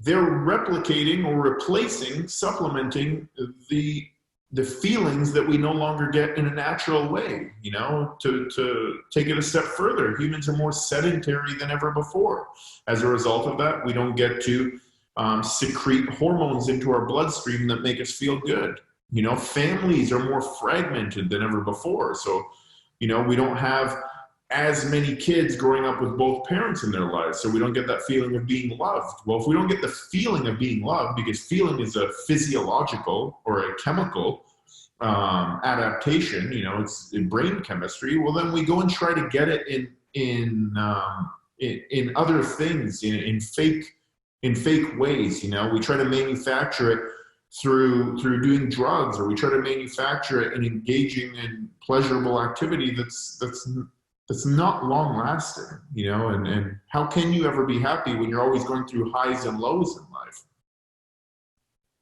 they're replicating or replacing, supplementing the feelings that we no longer get in a natural way. You know, to take it a step further, humans are more sedentary than ever before. As a result of that, we don't get to secrete hormones into our bloodstream that make us feel good. You know, families are more fragmented than ever before. So, you know, we don't have as many kids growing up with both parents in their lives, so we don't get that feeling of being loved. Well, if we don't get the feeling of being loved, because feeling is a physiological or a chemical adaptation, you know, it's in brain chemistry. Well, then we go and try to get it in other things, in fake ways. You know, we try to manufacture it through doing drugs, or we try to manufacture it in engaging in pleasurable activity that's not long lasting, you know, and how can you ever be happy when you're always going through highs and lows in life?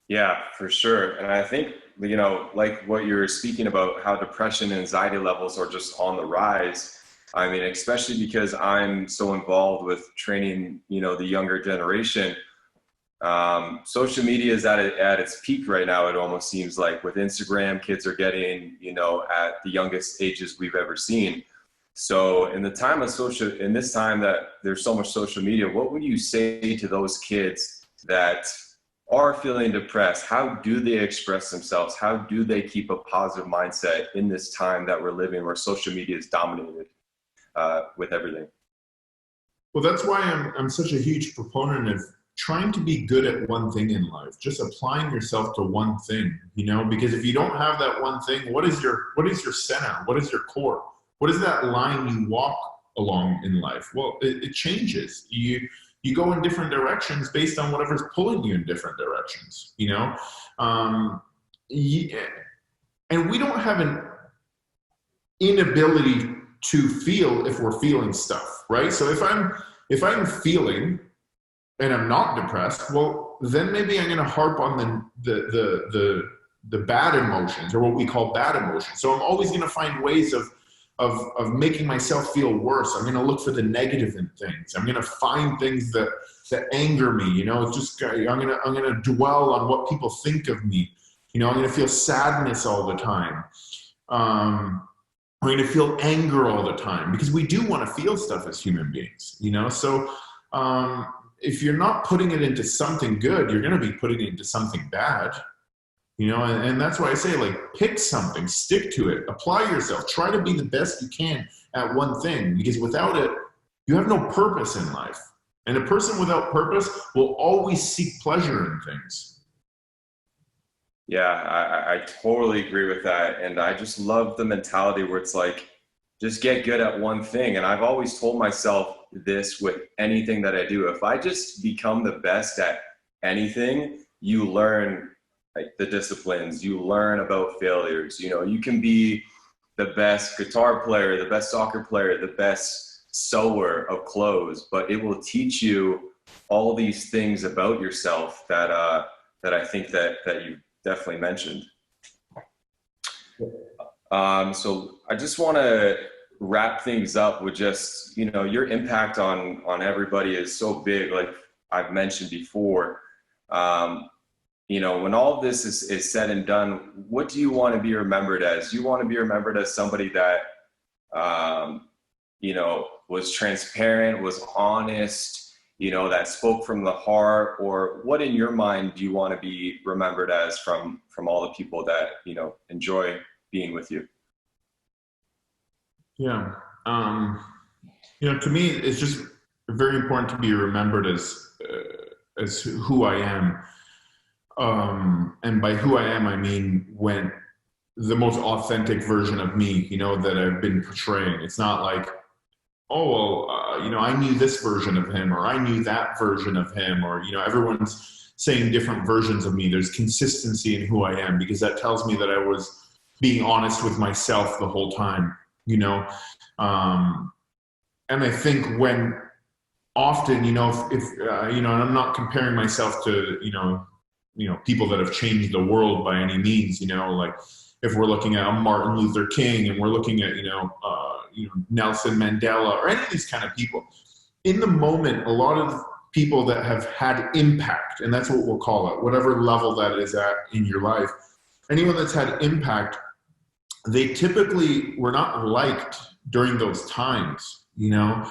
Yeah, for sure. And I think, you know, like what you're speaking about, how depression and anxiety levels are just on the rise. I mean, especially because I'm so involved with training, you know, the younger generation. Social media is at its peak right now. It almost seems like with Instagram, kids are getting, you know, at the youngest ages we've ever seen. So in this time that there's so much social media, what would you say to those kids that are feeling depressed? How do they express themselves? How do they keep a positive mindset in this time that we're living, where social media is dominated with everything? Well, that's why I'm such a huge proponent of trying to be good at one thing in life, just applying yourself to one thing, you know, because if you don't have that one thing, what is your center? What is your core? What is that line you walk along in life? Well, it changes. You go in different directions based on whatever's pulling you in different directions, you know? And we don't have an inability to feel if we're feeling stuff, right? So if I'm feeling and I'm not depressed, well, then maybe I'm going to harp on the bad emotions, or what we call bad emotions. So I'm always going to find ways of making myself feel worse. I'm going to look for the negative in things. I'm going to find things that anger me. You know, it's just I'm going to dwell on what people think of me. You know, I'm going to feel sadness all the time. I'm going to feel anger all the time, because we do want to feel stuff as human beings. You know, so if you're not putting it into something good, you're going to be putting it into something bad. You know, and that's why I say, like, pick something, stick to it, apply yourself, try to be the best you can at one thing, because without it, you have no purpose in life. And a person without purpose will always seek pleasure in things. Yeah, I totally agree with that. And I just love the mentality where it's like, just get good at one thing. And I've always told myself this with anything that I do. If I just become the best at anything, you learn like the disciplines, you learn about failures. You know, you can be the best guitar player, the best soccer player, the best sewer of clothes, but it will teach you all these things about yourself that I think that you definitely mentioned. So I just want to wrap things up with just, you know, your impact on everybody is so big, like I've mentioned before. You know, when all of this is said and done, what do you want to be remembered as? Do you want to be remembered as somebody that, you know, was transparent, was honest, you know, that spoke from the heart? Or what in your mind do you want to be remembered as from all the people that, you know, enjoy being with you? Yeah. You know, to me, it's just very important to be remembered as who I am. And by who I am, I mean when the most authentic version of me, you know, that I've been portraying. It's not like, oh, well, you know, I knew this version of him, or I knew that version of him, or, you know, everyone's saying different versions of me. There's consistency in who I am, because that tells me that I was being honest with myself the whole time, you know. And I think when often, you know, if you know, and I'm not comparing myself to, you know, people that have changed the world by any means, you know, like if we're looking at Martin Luther King, and we're looking at, you know, Nelson Mandela, or any of these kind of people, in the moment, a lot of people that have had impact, and that's what we'll call it, whatever level that is at in your life. Anyone that's had impact, they typically were not liked during those times, you know,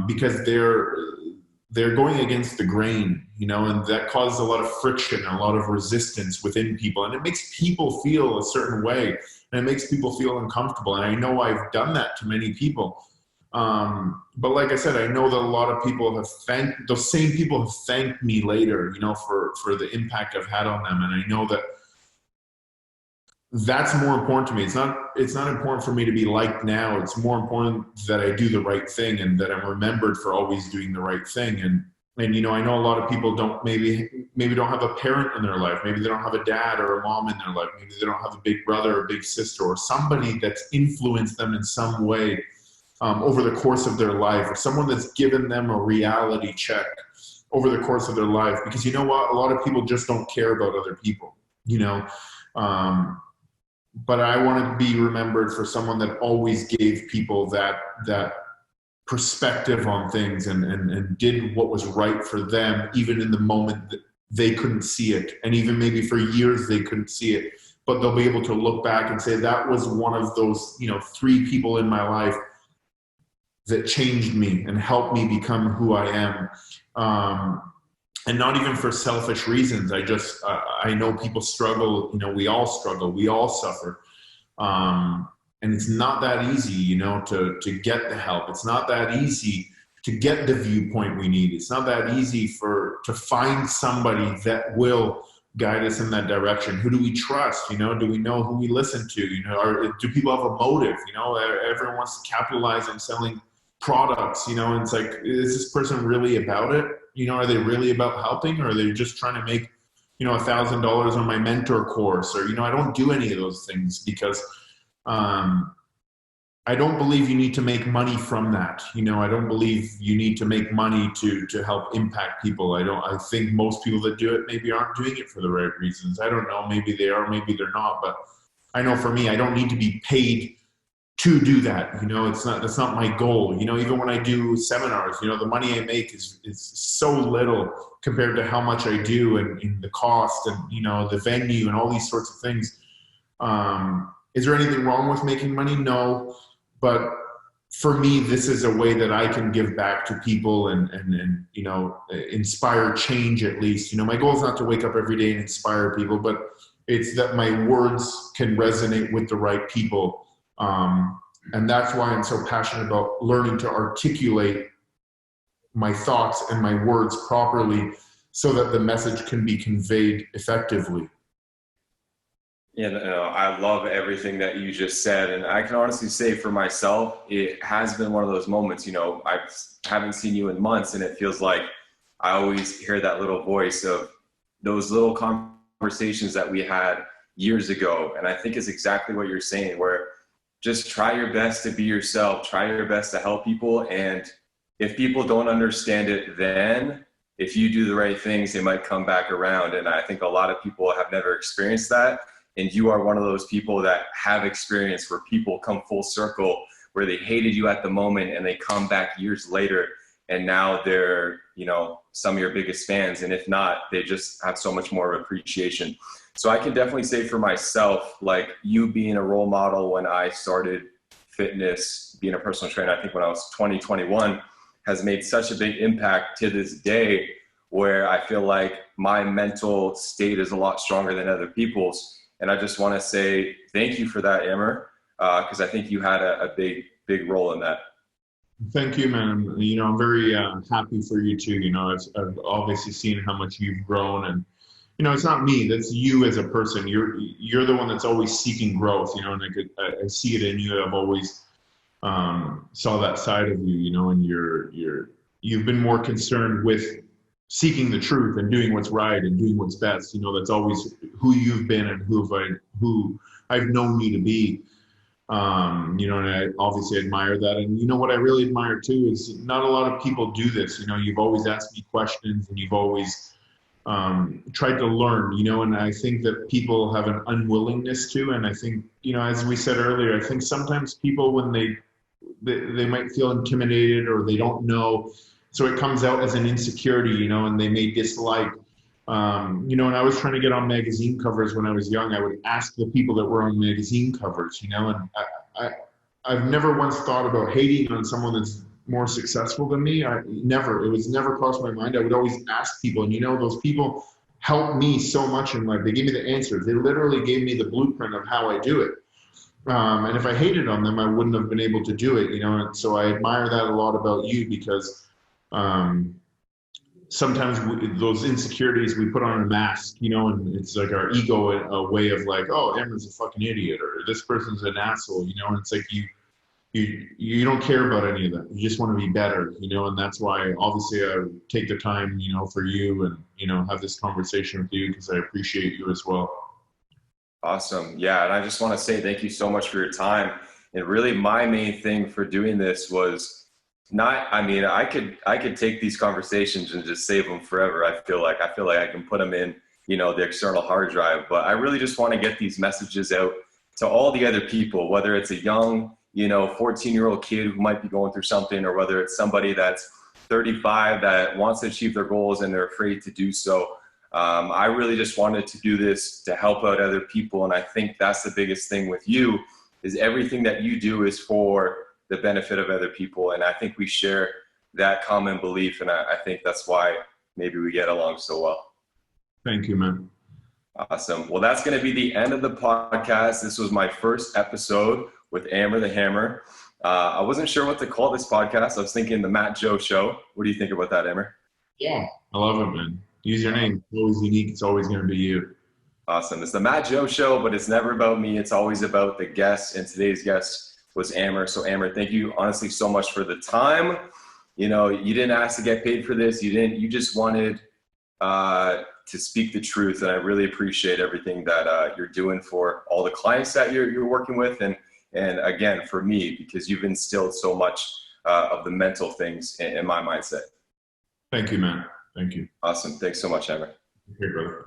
because they're going against the grain, you know, and that causes a lot of friction, a lot of resistance within people, and it makes people feel a certain way, and it makes people feel uncomfortable. And I know I've done that to many people. But like I said, I know that a lot of people have those same people have thanked me later, you know, for the impact I've had on them. And I know that that's more important to me. It's not important for me to be liked now. It's more important that I do the right thing and that I'm remembered for always doing the right thing. And you know, I know a lot of people don't maybe don't have a parent in their life. Maybe they don't have a dad or a mom in their life. Maybe they don't have a big brother or big sister or somebody that's influenced them in some way over the course of their life, or someone that's given them a reality check over the course of their life. Because you know what? A lot of people just don't care about other people, you know. But I want to be remembered for someone that always gave people that perspective on things and did what was right for them, even in the moment that they couldn't see it. And even maybe for years they couldn't see it, but they'll be able to look back and say, that was one of those, you know, 3 people in my life that changed me and helped me become who I am. And not even for selfish reasons. I know people struggle, you know, we all struggle, we all suffer. And it's not that easy, you know, to get the help. It's not that easy to get the viewpoint we need. It's not that easy to find somebody that will guide us in that direction. Who do we trust? You know, do we know who we listen to? You know, or do people have a motive? You know, everyone wants to capitalize on selling products, you know, and it's like, is this person really about it? You know, are they really about helping, or are they just trying to make, you know, $1,000 on my mentor course? Or, you know, I don't do any of those things because I don't believe you need to make money from that. You know, I don't believe you need to make money to help impact people. I think most people that do it maybe aren't doing it for the right reasons. I don't know, maybe they are, maybe they're not, but I know for me, I don't need to be paid to do that. You know, that's not my goal. You know, even when I do seminars, you know, the money I make is so little compared to how much I do and the cost and, you know, the venue and all these sorts of things. Is there anything wrong with making money? No. But for me, this is a way that I can give back to people and you know, inspire change at least. You know, my goal is not to wake up every day and inspire people, but it's that my words can resonate with the right people. And that's why I'm so passionate about learning to articulate my thoughts and my words properly so that the message can be conveyed effectively. Yeah, no, I love everything that you just said. And I can honestly say for myself, it has been one of those moments, you know, I haven't seen you in months, and it feels like I always hear that little voice of those little conversations that we had years ago. And I think it's exactly what you're saying, where just try your best to be yourself, try your best to help people. And if people don't understand it, then if you do the right things, they might come back around. And I think a lot of people have never experienced that. And you are one of those people that have experienced where people come full circle, where they hated you at the moment and they come back years later and now they're, you know, some of your biggest fans. And if not, they just have so much more appreciation. So I can definitely say for myself, like you being a role model when I started fitness, being a personal trainer, I think when I was 20, 21, has made such a big impact to this day, where I feel like my mental state is a lot stronger than other people's. And I just want to say thank you for that, Amer, because I think you had a big role in that. Thank you, man. You know, I'm very happy for you too. You know, I've obviously seen how much you've grown, and you know, it's not me. That's you as a person. You're the one that's always seeking growth. You know, and I see it in you. I've always saw that side of you. You know, and you've been more concerned with seeking the truth and doing what's right and doing what's best. You know, that's always who you've been and who I've known you to be. You know, and I obviously admire that. And you know what I really admire too is not a lot of people do this. You know, you've always asked me questions and you've always tried to learn, you know, and I think that people have an unwillingness to. And I think, you know, as we said earlier, I think sometimes people, when they might feel intimidated or they don't know, so it comes out as an insecurity, you know, and they may dislike. You know, when I was trying to get on magazine covers when I was young, I would ask the people that were on magazine covers, you know, and I've never once thought about hating on someone that's more successful than me. It was never crossed my mind. I would always ask people, and you know, those people helped me so much in life. They gave me the answers. They literally gave me the blueprint of how I do it. And if I hated on them, I wouldn't have been able to do it, you know, and so I admire that a lot about you because, sometimes those insecurities we put on a mask, you know, and it's like our ego, a way of like, oh, Amer's a fucking idiot, or this person's an asshole, you know, and it's like you don't care about any of that. You just want to be better, you know, and that's why obviously I take the time, you know, for you and, you know, have this conversation with you because I appreciate you as well. Awesome. Yeah. And I just want to say thank you so much for your time. And really my main thing for doing this was not, I mean, I could take these conversations and just save them forever. I feel like I can put them in, you know, the external hard drive, but I really just want to get these messages out to all the other people, whether it's a young, you know, 14-year-old kid who might be going through something, or whether it's somebody that's 35 that wants to achieve their goals and they're afraid to do so. I really just wanted to do this to help out other people. And I think that's the biggest thing with you is everything that you do is for the benefit of other people. And I think we share that common belief. And I think that's why maybe we get along so well. Thank you, man. Awesome. Well, that's going to be the end of the podcast. This was my first episode with Amer the Hammer. I wasn't sure what to call this podcast. I was thinking the Matt Joe Show. What do you think about that, Amer? Yeah, I love it, man. Use your name. It's always unique. It's always going to be you. Awesome. It's the Matt Joe Show, but it's never about me. It's always about the guests, and today's guest was Amer. So Amer, thank you honestly so much for the time. You know, you didn't ask to get paid for this. You just wanted to speak the truth. And I really appreciate everything that you're doing for all the clients that you're working with. And again, for me, because you've instilled so much of the mental things in my mindset. Thank you, man. Thank you. Awesome. Thanks so much, Amer. Okay, brother.